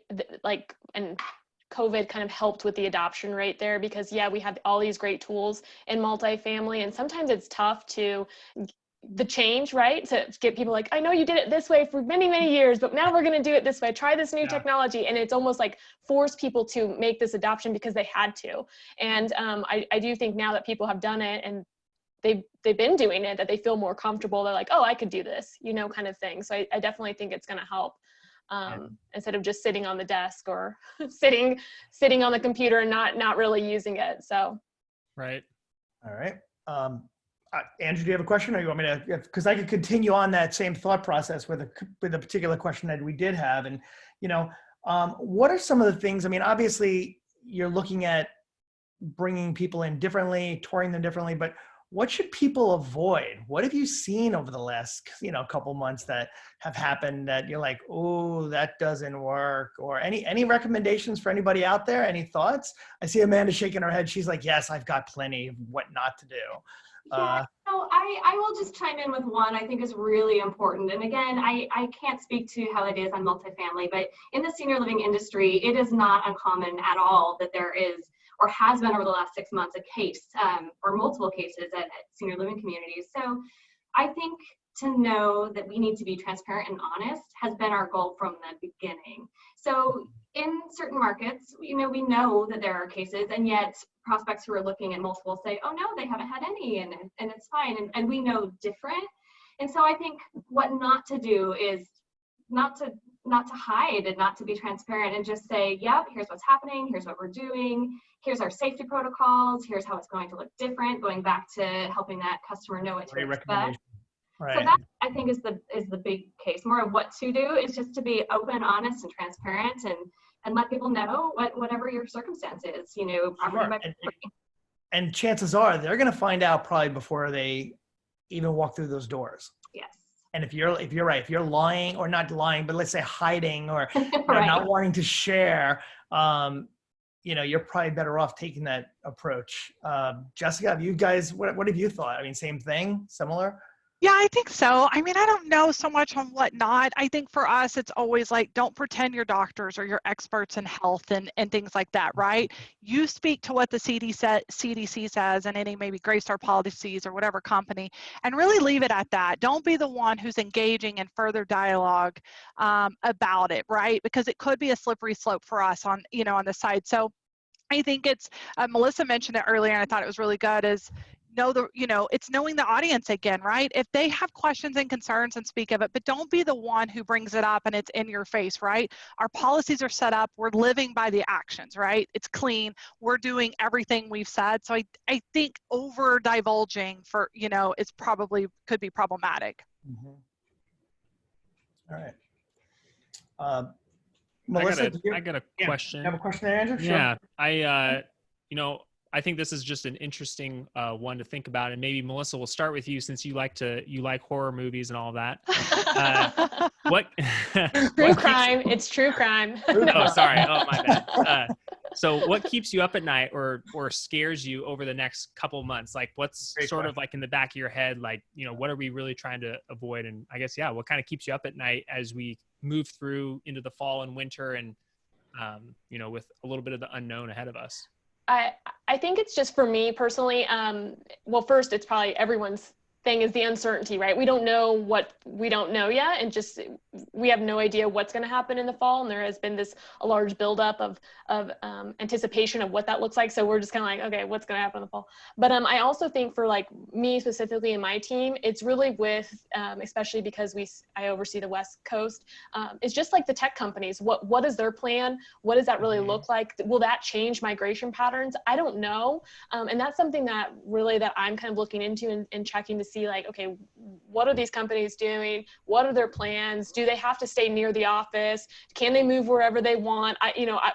and COVID kind of helped with the adoption rate there, because we have all these great tools in multifamily, and sometimes it's tough to the change, right? To get people like, I know you did it this way for many, many years, but now we're going to do it this way. Try this new technology. And it's almost like force people to make this adoption because they had to. And I do think now that people have done it and they've been doing it, that they feel more comfortable. They're like, oh, I could do this, kind of thing. So I definitely think it's going to help. Instead of just sitting on the desk or sitting on the computer and not really using it. So. Right. All right. Andrew, do you have a question, or you want me to? Because I could continue on that same thought process with a particular question that we did have, and what are some of the things? I mean, obviously, you're looking at bringing people in differently, touring them differently, but what should people avoid? What have you seen over the last couple months that have happened that you're like, oh, that doesn't work? Or any recommendations for anybody out there? Any thoughts? I see Amanda shaking her head. She's like, yes, I've got plenty of what not to do. So I will just chime in with one I think is really important. And again, I can't speak to how it is on multifamily, but in the senior living industry, it is not uncommon at all that there is, or has been over the last 6 months, a case or multiple cases at senior living communities. So I think to know that we need to be transparent and honest has been our goal from the beginning. So in certain markets, we know that there are cases, and yet prospects who are looking at multiple say, oh no, they haven't had any, and it's fine, and we know different. And so I think what not to do is not to hide and not to be transparent, and just say, yep, here's what's happening, here's what we're doing, here's our safety protocols, here's how it's going to look different, going back to helping that customer know what to expect. Right. So that, I think, is the big case. More of what to do is just to be open, honest, and transparent, and let people know whatever your circumstance is. Sure. And chances are they're going to find out probably before they even walk through those doors. Yes. And if you're right, if you're lying, or not lying, but let's say hiding, or Right. not wanting to share, you're probably better off taking that approach. Jessica, have you guys, what have you thought? I mean, same thing, similar? Yeah, I think so. I mean, I don't know so much on what not. I think for us, it's always like, don't pretend you're doctors or you're experts in health and things like that, right? You speak to what the CDC says and any maybe Greystar policies or whatever company, and really leave it at that. Don't be the one who's engaging in further dialogue about it, right? Because it could be a slippery slope for us on the side. So I think it's, Melissa mentioned it earlier, and I thought it was really good, is it's knowing the audience again, right? If they have questions and concerns, and speak of it, but don't be the one who brings it up and it's in your face, right? Our policies are set up. We're living by the actions, right? It's clean. We're doing everything we've said. So I think over divulging it's probably could be problematic. Mm-hmm. All right. Melissa, I got a question. You have a question there, Andrew? Sure. Yeah, I think this is just an interesting one to think about, and maybe Melissa, we'll start with you, since you like horror movies and all that. True crime? It's true crime. Oh, sorry. Oh, my bad. So, what keeps you up at night, or scares you over the next couple months? Like, what's sort of like in the back of your head? Like, what are we really trying to avoid? And I guess, what kind of keeps you up at night as we move through into the fall and winter, and with a little bit of the unknown ahead of us? I think it's just, for me personally, well, first, it's probably everyone's thing is the uncertainty, right? We don't know what we don't know yet, and just we have no idea what's going to happen in the fall. And there has been a large buildup of anticipation of what that looks like. So we're just kind of like, okay, what's going to happen in the fall? But I also think for like me specifically and my team, it's really with especially because I oversee the West Coast. It's just like the tech companies. What is their plan? What does that really look like? Will that change migration patterns? I don't know, and that's something that I'm kind of looking into and checking to see, like, okay, what are these companies doing? What are their plans? Do they have to stay near the office? Can they move wherever they want?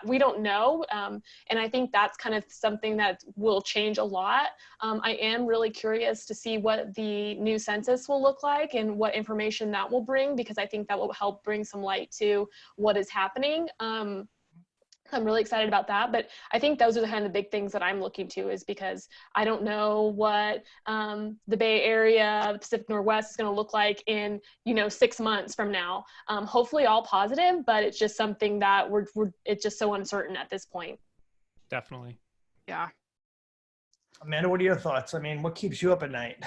We don't know. And I think that's kind of something that will change a lot. I am really curious to see what the new census will look like and what information that will bring, because I think that will help bring some light to what is happening. I'm really excited about that, but I think those are the kind of the big things that I'm looking to, is because I don't know what the Bay Area, the Pacific Northwest is going to look like in 6 months from now. Hopefully all positive, but it's just something that it's just so uncertain at this point. Definitely. Yeah. Amanda, what are your thoughts? I mean, what keeps you up at night?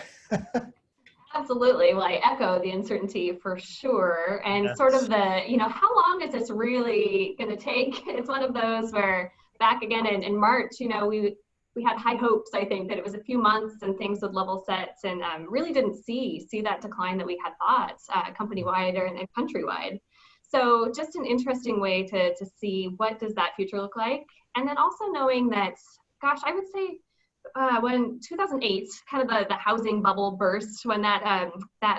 Absolutely. Well, I echo the uncertainty for sure. And sort of how long is this really going to take? It's one of those where back again in March, we had high hopes, I think, that it was a few months and things would level set, and really didn't see that decline that we had thought company-wide and countrywide. So just an interesting way to see what does that future look like. And then also knowing that, gosh, I would say, when 2008, kind of the housing bubble burst, when that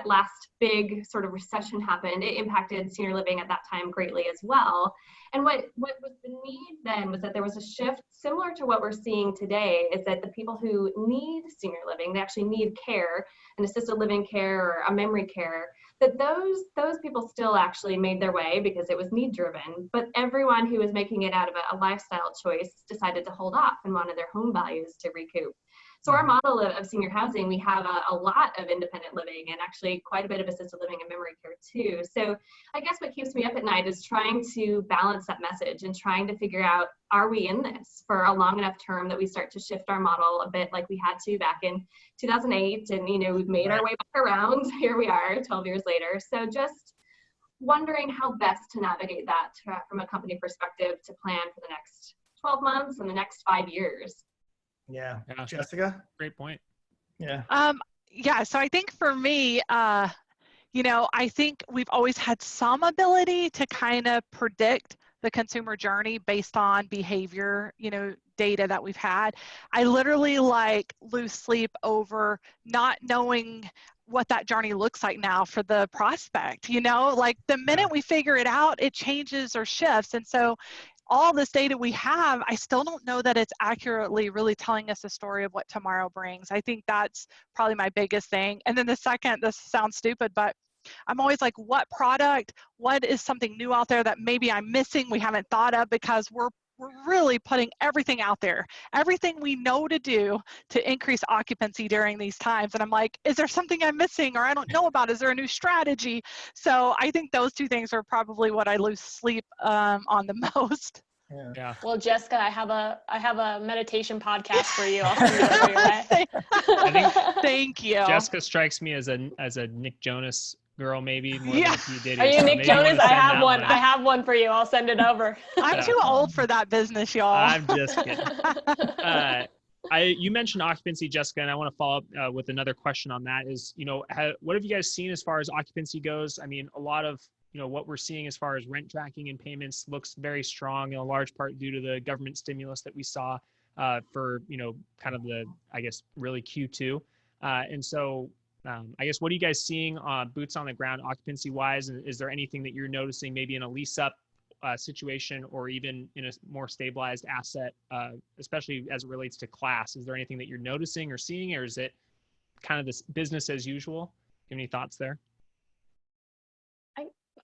last big sort of recession happened, it impacted senior living at that time greatly as well. And what was the need then was that there was a shift similar to what we're seeing today, is that the people who need senior living, they actually need care, an assisted living care or a memory care, that those people still actually made their way because it was need driven, but everyone who was making it out of a lifestyle choice decided to hold off and wanted their home values to recoup. So our model of senior housing, we have a lot of independent living and actually quite a bit of assisted living and memory care too. So I guess what keeps me up at night is trying to balance that message and trying to figure out, are we in this for a long enough term that we start to shift our model a bit like we had to back in 2008, and we've made our way back around. Here we are 12 years later. So just wondering how best to navigate that from a company perspective to plan for the next 12 months and the next 5 years. Yeah. Jessica? Great point. Yeah. So I think for me, I think we've always had some ability to kind of predict the consumer journey based on behavior, data that we've had. I literally lose sleep over not knowing what that journey looks like now for the prospect, the minute we figure it out, it changes or shifts. And so all this data we have, I still don't know that it's accurately really telling us a story of what tomorrow brings. I think that's probably my biggest thing. And then the second, this sounds stupid, but I'm always like, what product, what is something new out there that maybe I'm missing, we haven't thought of, because we're really putting everything out there, everything we know to do to increase occupancy during these times. And I'm like, is there something I'm missing or I don't know about? Is there a new strategy? So I think those two things are probably what I lose sleep on the most. Yeah. Well, Jessica, I have a meditation podcast for you. I'll send it over your way. I think Thank you. Jessica strikes me as a Nick Jonas girl, maybe more than a P. Diddy. Are you so Nick Jonas? I have one. I have one for you. I'll send it over. I'm too old for that business, y'all. I'm just kidding. You mentioned occupancy, Jessica, and I want to follow up with another question on that. Is what have you guys seen as far as occupancy goes? I mean, a lot of what we're seeing as far as rent tracking and payments looks very strong, in a large part due to the government stimulus that we saw for kind of the, I guess, really Q2, and so. I guess, what are you guys seeing boots on the ground occupancy wise? And is there anything that you're noticing maybe in a lease up situation or even in a more stabilized asset, especially as it relates to class? Is there anything that you're noticing or seeing, or is it kind of this business as usual? Do you have any thoughts there?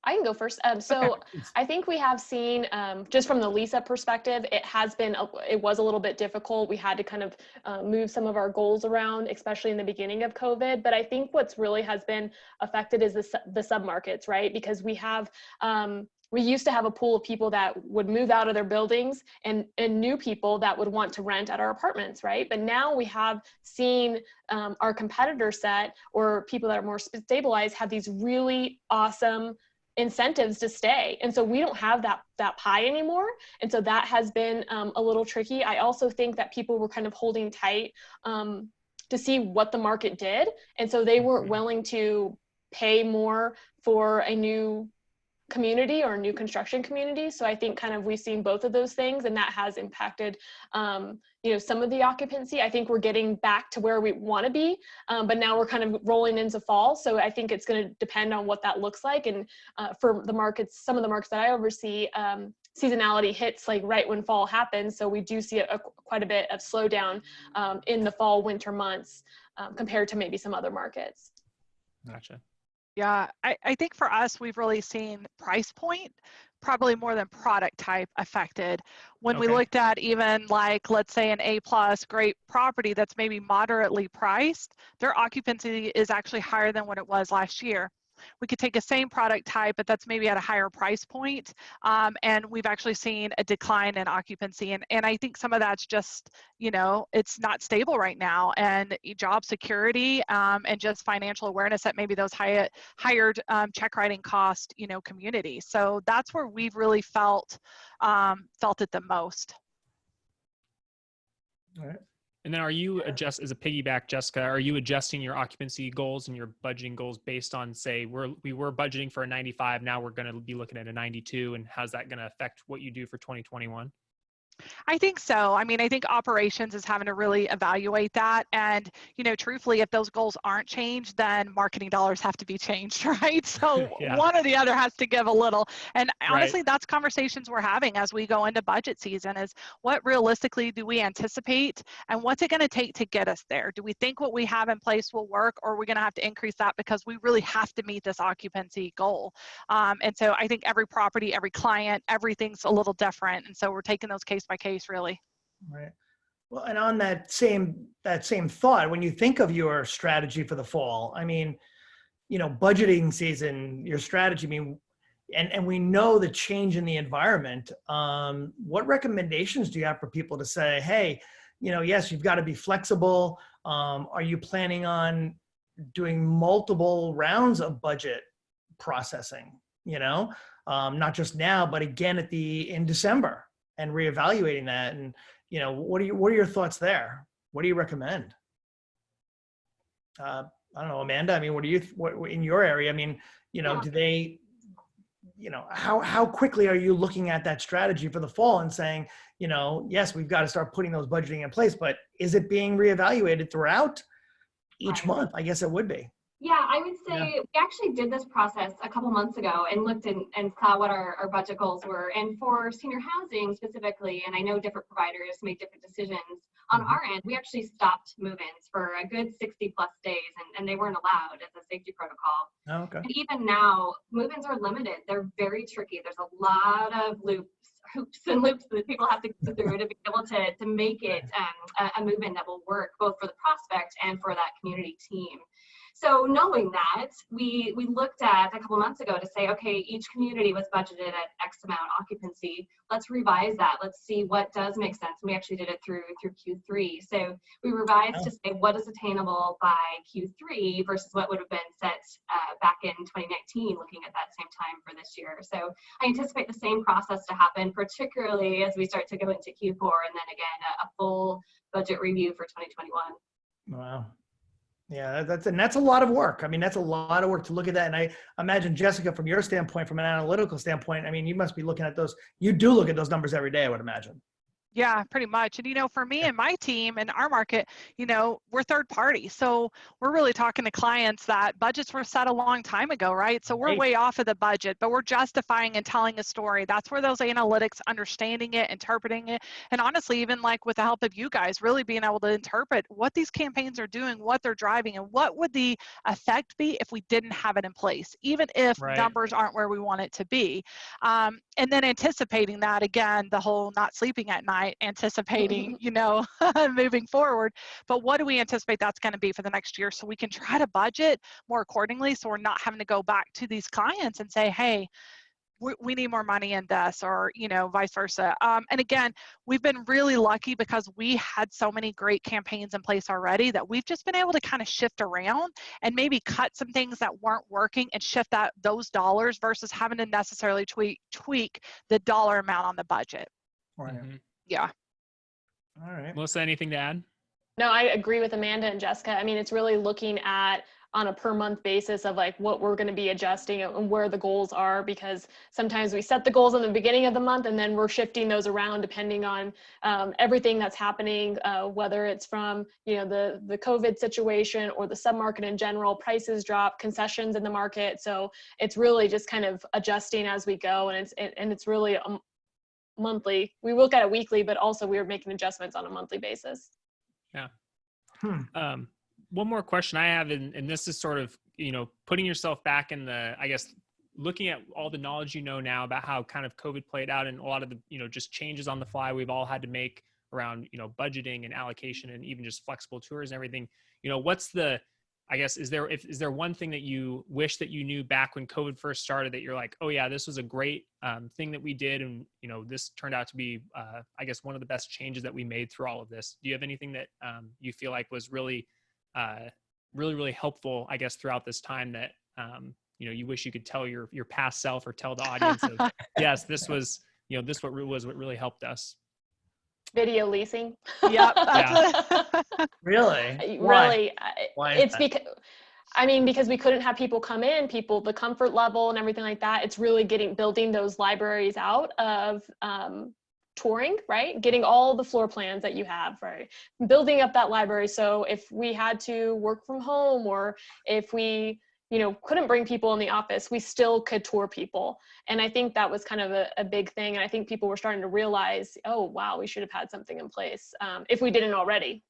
I can go first. So I think we have seen, just from the lease up perspective, it was a little bit difficult. We had to kind of move some of our goals around, especially in the beginning of COVID. But I think what's really has been affected is the submarkets, right? Because we have we used to have a pool of people that would move out of their buildings and new people that would want to rent at our apartments, right? But now we have seen our competitor set, or people that are more stabilized, have these really awesome incentives to stay. And so we don't have that pie anymore. And so that has been a little tricky. I also think that people were kind of holding tight to see what the market did. And so they weren't willing to pay more for a new community or new construction community. So I think kind of we've seen both of those things, and that has impacted, you know, some of the occupancy. I think we're getting back to where we want to be, but now we're kind of rolling into fall. So I think it's going to depend on what that looks like. And for the markets, some of the markets that I oversee, seasonality hits like right when fall happens. So we do see quite a bit of slowdown in the fall, winter months compared to maybe some other markets. Gotcha. Yeah, I think for us, we've really seen price point probably more than product type affected. When we looked at even like, let's say an A+ great property that's maybe moderately priced, their occupancy is actually higher than what it was last year. We could take a same product type, but that's maybe at a higher price point. And we've actually seen a decline in occupancy. And I think some of that's just, you know, it's not stable right now, and job security and just financial awareness that maybe those hired check writing cost, you know, community. So that's where we've really felt it the most. All right. And then are you as a piggyback, Jessica, are you adjusting your occupancy goals and your budgeting goals based on, say, we were budgeting for a 95, now we're going to be looking at a 92, and how's that going to affect what you do for 2021? I think so. I mean, I think operations is having to really evaluate that. And, you know, truthfully, if those goals aren't changed, then marketing dollars have to be changed, right? So one or the other has to give a little. And honestly, that's conversations we're having as we go into budget season, is what realistically do we anticipate, and what's it going to take to get us there? Do we think what we have in place will work, or are we going to have to increase that because we really have to meet this occupancy goal? And so I think every property, every client, everything's a little different. And so we're taking those case by case, really. Right. Well, and on that same thought, when you think of your strategy for the fall, I mean, you know, budgeting season, your strategy, I mean, and we know the change in the environment. What recommendations do you have for people to say, hey, you know, yes, you've got to be flexible. Are you planning on doing multiple rounds of budget processing? You know, not just now, but again in December, and reevaluating that. And, you know, what are your thoughts there? What do you recommend? I don't know, Amanda, I mean, what in your area? I mean, you know, do they, you know, how quickly are you looking at that strategy for the fall and saying, you know, yes, we've got to start putting those budgeting in place, but is it being reevaluated throughout each month? I guess it would be. Yeah, I would say we actually did this process a couple months ago and looked and saw what our budget goals were. And for senior housing specifically, and I know different providers make different decisions, on our end, we actually stopped move-ins for a good 60+ days, and they weren't allowed as a safety protocol. Oh, okay. And even now, move-ins are limited. They're very tricky. There's a lot of hoops and loops that people have to go through to be able to make it a move-in that will work both for the prospect and for that community team. So knowing that, we looked at a couple months ago to say, okay, each community was budgeted at X amount occupancy. Let's revise that. Let's see what does make sense. And we actually did it through Q3. So we revised to say what is attainable by Q3 versus what would have been set back in 2019, looking at that same time for this year. So I anticipate the same process to happen, particularly as we start to go into Q4, and then again, a full budget review for 2021. Wow. Yeah, that's a lot of work. I mean, that's a lot of work to look at that. And I imagine, Jessica, from your standpoint, from an analytical standpoint, I mean, you must be looking at those. You do look at those numbers every day, I would imagine. Yeah, pretty much. And, you know, for me and my team and our market, you know, we're third party. So we're really talking to clients that budgets were set a long time ago, right? So we're way off of the budget, but we're justifying and telling a story. That's where those analytics, understanding it, interpreting it, and honestly, even like with the help of you guys, really being able to interpret what these campaigns are doing, what they're driving, and what would the effect be if we didn't have it in place, even if numbers aren't where we want it to be. And then anticipating that, again, the whole not sleeping at night, anticipating, you know, moving forward. But what do we anticipate that's going to be for the next year, so we can try to budget more accordingly, so we're not having to go back to these clients and say, hey, we need more money in this, or, you know, vice versa. And again, we've been really lucky because we had so many great campaigns in place already that we've just been able to kind of shift around and maybe cut some things that weren't working and shift those dollars versus having to necessarily tweak the dollar amount on the budget. Right. Yeah. All right. Melissa, anything to add? No, I agree with Amanda and Jessica. I mean, it's really looking at on a per month basis of like what we're going to be adjusting and where the goals are, because sometimes we set the goals in the beginning of the month and then we're shifting those around depending on everything that's happening, whether it's from, you know, the COVID situation or the submarket in general, prices drop, concessions in the market. So it's really just kind of adjusting as we go, and it's really monthly. We look at it weekly, but also we are making adjustments on a monthly basis. Yeah. One more question I have, and this is sort of, you know, putting yourself back in the, I guess, looking at all the knowledge you know now about how kind of COVID played out and a lot of the, you know, just changes on the fly we've all had to make around, you know, budgeting and allocation and even just flexible tours and everything. You know, what's the, I guess, is there one thing that you wish that you knew back when COVID first started that you're like, oh yeah, this was a great thing that we did, and you know, this turned out to be, I guess, one of the best changes that we made through all of this? Do you have anything that you feel like was really helpful, I guess, throughout this time that you know, you wish you could tell your past self or tell the audience of, yes, this was, you know, this what really helped us? Video leasing. Yep. Yeah. Really? Really. Why is It's that? because we couldn't have people come in, the comfort level and everything like that. It's really building those libraries out of touring, right? Getting all the floor plans that you have, right? Building up that library. So if we had to work from home, or if we, you know, couldn't bring people in the office, we still could tour people. And I think that was kind of a big thing. And I think people were starting to realize, oh, wow, we should have had something in place if we didn't already.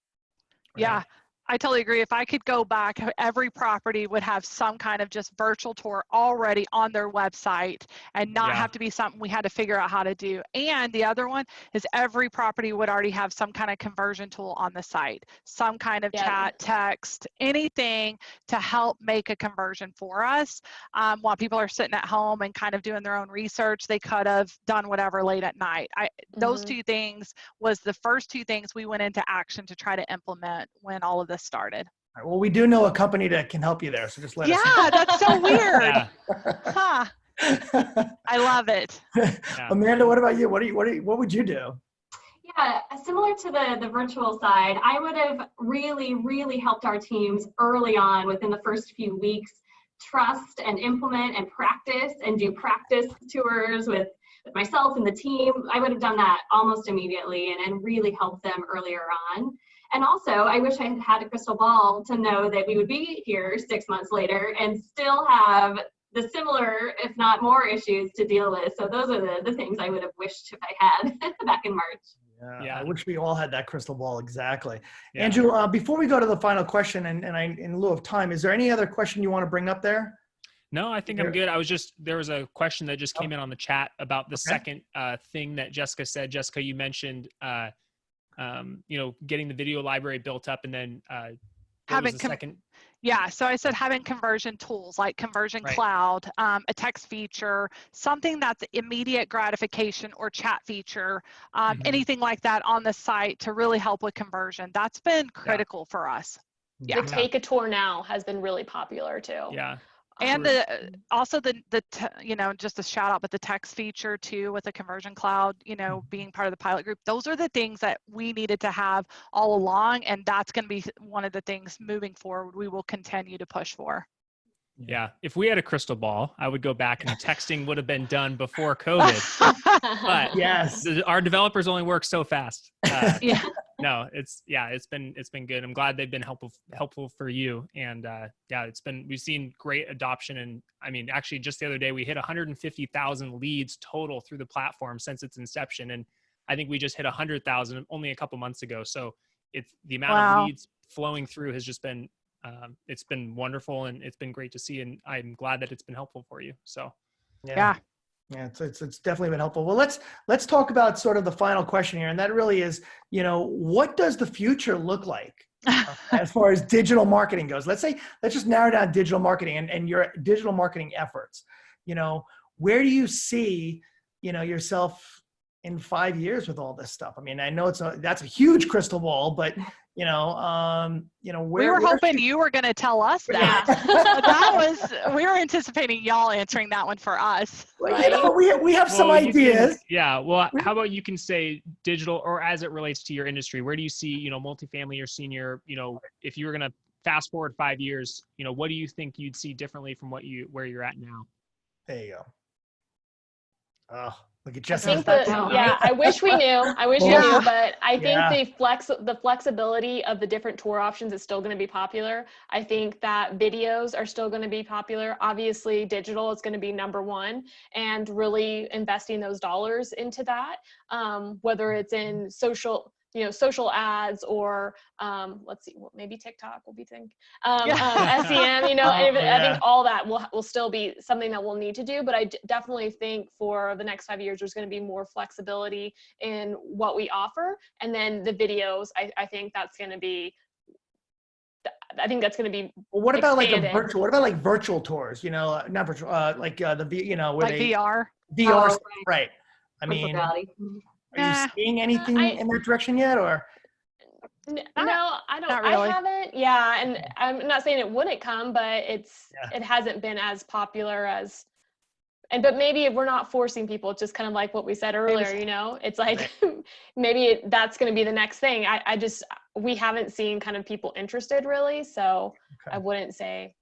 Yeah, I totally agree. If I could go back, every property would have some kind of just virtual tour already on their website and not have to be something we had to figure out how to do. And the other one is every property would already have some kind of conversion tool on the site, some kind of chat, text, anything to help make a conversion for us. While people are sitting at home and kind of doing their own research, they could have done whatever late at night. Those two things was the first two things we went into action to try to implement when all of this started. All right, well, we do know a company that can help you there, so just let us know. Yeah, that's so weird. Yeah. Huh. I love it. Yeah. Amanda, what about you? What would you do? Yeah, similar to the virtual side, I would have really helped our teams early on within the first few weeks trust and implement and practice and do practice tours with myself and the team. I would have done that almost immediately and really helped them earlier on. And also, I wish I had had a crystal ball to know that we would be here 6 months later and still have the similar, if not more, issues to deal with. So those are the things I would have wished I had back in March. Yeah, I wish we all had that crystal ball. Exactly. Yeah. Andrew, before we go to the final question, and in lieu of time, is there any other question you want to bring up there? No, I think I'm good. There was a question that just came in on the chat about the second thing that Jessica said. Jessica, you mentioned, you know, getting the video library built up, and then having the second. Yeah, so I said having conversion tools like Conversion Cloud, a text feature, something that's immediate gratification, or chat feature, anything like that on the site to really help with conversion. That's been critical for us. The Take a Tour Now has been really popular too. Yeah. And also you know, just a shout out, but the text feature too with the Conversion Cloud, you know, being part of the pilot group, those are the things that we needed to have all along. And that's going to be one of the things moving forward we will continue to push for. Yeah. If we had a crystal ball, I would go back and texting would have been done before COVID. But yes, our developers only work so fast. No, it's been good. I'm glad they've been helpful for you. And we've seen great adoption. And I mean, actually just the other day we hit 150,000 leads total through the platform since its inception. And I think we just hit 100,000 only a couple months ago. So it's the amount of leads flowing through has just been, it's been wonderful, and it's been great to see. And I'm glad that it's been helpful for you. So yeah, it's definitely been helpful. Well, let's talk about sort of the final question here. And that really is, you know, what does the future look like as far as digital marketing goes? Let's just narrow down digital marketing and your digital marketing efforts. You know, where do you see, yourself in 5 years with all this stuff? I mean, I know that's a huge crystal ball, but we were hoping you were going to tell us that. We were anticipating y'all answering that one for us. Well, we have some ideas. Well, how about you can say digital, or as it relates to your industry, where do you see, multifamily or senior, if you were going to fast forward 5 years, what do you think you'd see differently from where you're at now? There you go. Oh, look at Jessica. I think I wish we knew. We knew, but I think the flexibility of the different tour options is still going to be popular. I think that videos are still going to be popular. Obviously, digital is going to be number one, and really investing those dollars into that, whether it's in social ads or let's see, maybe TikTok will be SEM, I think all that will still be something that we'll need to do, but I definitely think for the next 5 years, there's going to be more flexibility in what we offer. And then the videos, I think that's going to be, well, what about expanded. what about virtual tours, not virtual, where VR. VR, right. I mean, reality. are you seeing anything in that direction yet, or? No, I don't. Really. I haven't. Yeah, and I'm not saying it wouldn't come, but it hasn't been as popular as. But maybe if we're not forcing people, it's just kind of like what we said earlier. It's like maybe that's going to be the next thing. We haven't seen kind of people interested really, so I wouldn't say.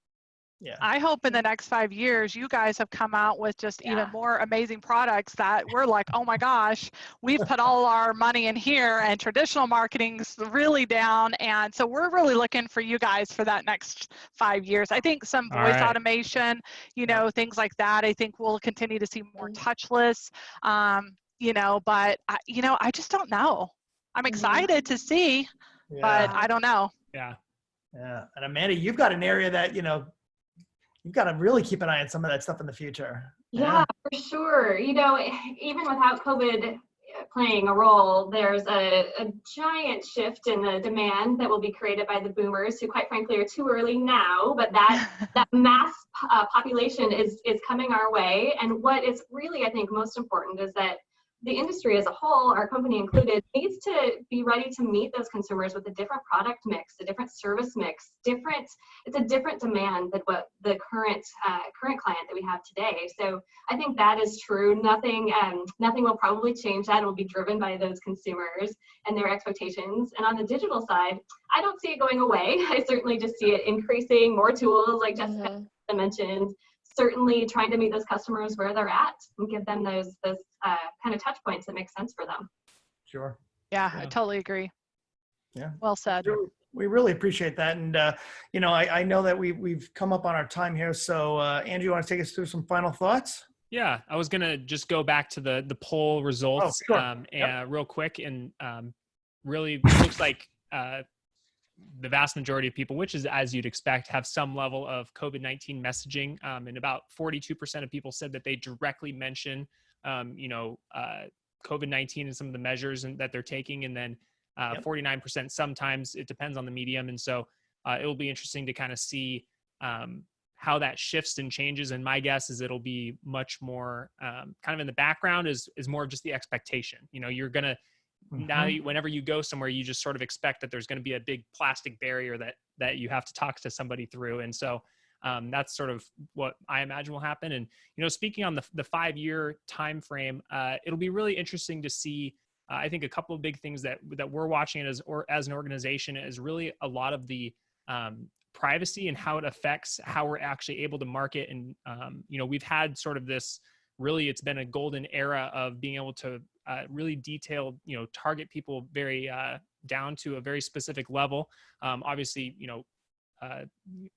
Yeah. I hope in the next 5 years, you guys have come out with just even more amazing products that we're like, oh my gosh, we've put all our money in here and traditional marketing's really down. And so we're really looking for you guys for that next 5 years. I think some voice automation, things like that. I think we'll continue to see more touchless, but I just don't know. I'm excited to see, but I don't know. Yeah. Yeah. And Amanda, you've got an area that, you've got to really keep an eye on some of that stuff in the future. Yeah, for sure. Even without COVID playing a role, there's a giant shift in the demand that will be created by the boomers, who quite frankly are too early now, but that mass population is coming our way. And what is really, I think, most important is that the industry as a whole, our company included, needs to be ready to meet those consumers with a different product mix, a different service mix. It's a different demand than what the current client that we have today. So I think that is true. Nothing will probably change that. It will be driven by those consumers and their expectations. And on the digital side, I don't see it going away. I certainly just see it increasing, more tools, like Jessica mentioned. Certainly trying to meet those customers where they're at and give them those kind of touch points that make sense for them. Sure. Yeah, I totally agree. Yeah. Well said. We really appreciate that. And, I know that we've come up on our time here. So, Andrew, you want to take us through some final thoughts? Yeah, I was going to just go back to the poll results real quick. And really looks like the vast majority of people, which is as you'd expect, have some level of COVID-19 messaging. And about 42% of people said that they directly mention, COVID-19 and some of the measures that they're taking. And then 49%, sometimes it depends on the medium. And so it will be interesting to kind of see how that shifts and changes. And my guess is it'll be much more kind of in the background is more of just the expectation. You're going to, now whenever you go somewhere, you just sort of expect that there's going to be a big plastic barrier that you have to talk to somebody through. And so that's sort of what I imagine will happen. And, speaking on the 5-year time frame, it'll be really interesting to see, I think a couple of big things that we're watching as an organization is really a lot of the privacy and how it affects how we're actually able to market. And, we've had sort of this, really, it's been a golden era of being able to really detailed, target people very down to a very specific level. Obviously,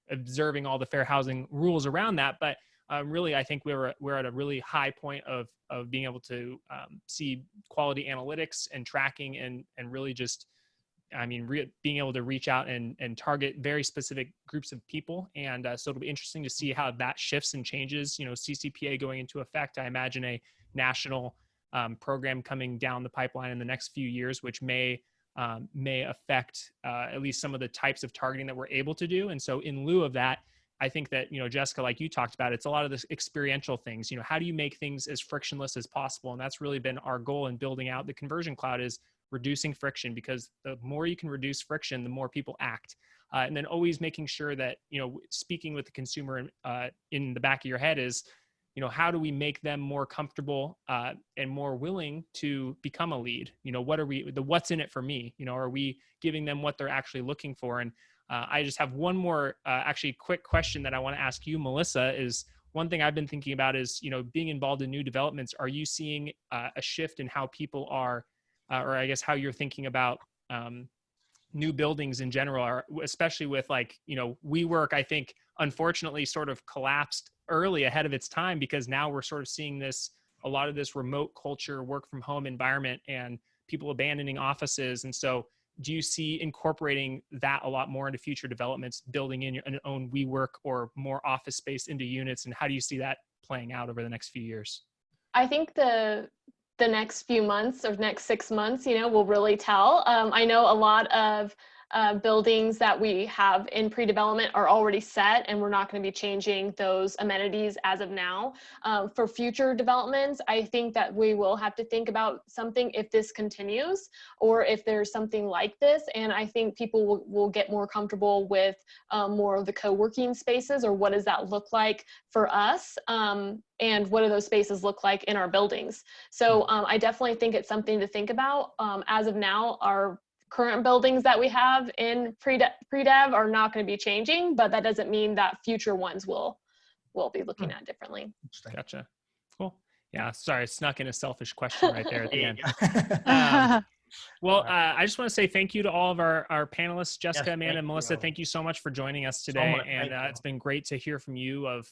observing all the fair housing rules around that, but really, I think we're at a really high point of being able to see quality analytics and tracking and really just, being able to reach out and target very specific groups of people. And so it'll be interesting to see how that shifts and changes. CCPA going into effect, I imagine a national program coming down the pipeline in the next few years, which may affect at least some of the types of targeting that we're able to do. And so in lieu of that, I think that, Jessica, like you talked about, it's a lot of this experiential things. How do you make things as frictionless as possible? And that's really been our goal in building out the Conversion Cloud, is reducing friction, because the more you can reduce friction, the more people act. And then always making sure that, speaking with the consumer in the back of your head is, how do we make them more comfortable and more willing to become a lead? What's in it for me? Are we giving them what they're actually looking for? And I just have one more actually quick question that I want to ask you, Melissa, is one thing I've been thinking about is, being involved in new developments. Are you seeing a shift in how people are, or I guess how you're thinking about new buildings in general, or especially with WeWork, I think unfortunately sort of collapsed early ahead of its time, because now we're sort of seeing a lot of this remote culture, work from home environment, and people abandoning offices. And so do you see incorporating that a lot more into future developments, building in an own WeWork or more office space into units? And how do you see that playing out over the next few years? I think the next few months or next 6 months, will really tell. I know a lot of buildings that we have in pre-development are already set, and we're not going to be changing those amenities as of now. For future developments, I think that we will have to think about something if this continues, or if there's something like this. And I think people will get more comfortable with more of the co-working spaces, or what does that look like for us? And what do those spaces look like in our buildings? So I definitely think it's something to think about. As of now, our current buildings that we have in pre-dev are not going to be changing, but that doesn't mean that future ones will be looking at differently. Gotcha. Cool. Yeah. Sorry, I snuck in a selfish question right there at the end. Well, I just want to say thank you to all of our panelists, Jessica, Amanda, and Melissa. Thank you so much for joining us today. And it's been great to hear from you of,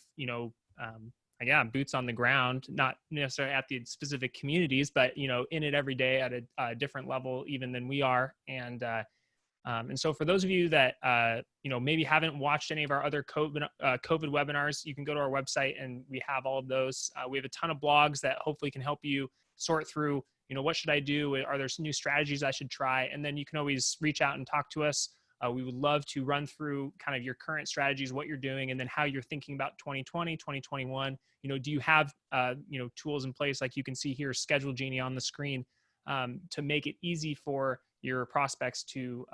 boots on the ground, not necessarily at the specific communities, but, in it every day at a different level even than we are. And so for those of you that, maybe haven't watched any of our other COVID webinars, you can go to our website and we have all of those. We have a ton of blogs that hopefully can help you sort through, what should I do? Are there some new strategies I should try? And then you can always reach out and talk to us. We would love to run through kind of your current strategies, what you're doing, and then how you're thinking about 2020, 2021. Do you have, tools in place, like you can see here, Schedule Genie on the screen, to make it easy for your prospects to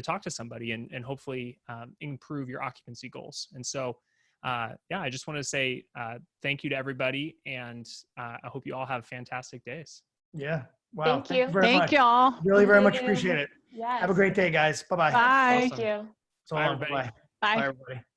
talk to somebody and hopefully improve your occupancy goals. And so, I just want to say thank you to everybody, and I hope you all have fantastic days. Yeah. Wow. Thank you. Thank you all. Really very much appreciate it. Yes. Have a great day, guys. Bye-bye. Bye. Thank you. So Bye, long. everybody. Bye-bye. Bye. Bye, everybody.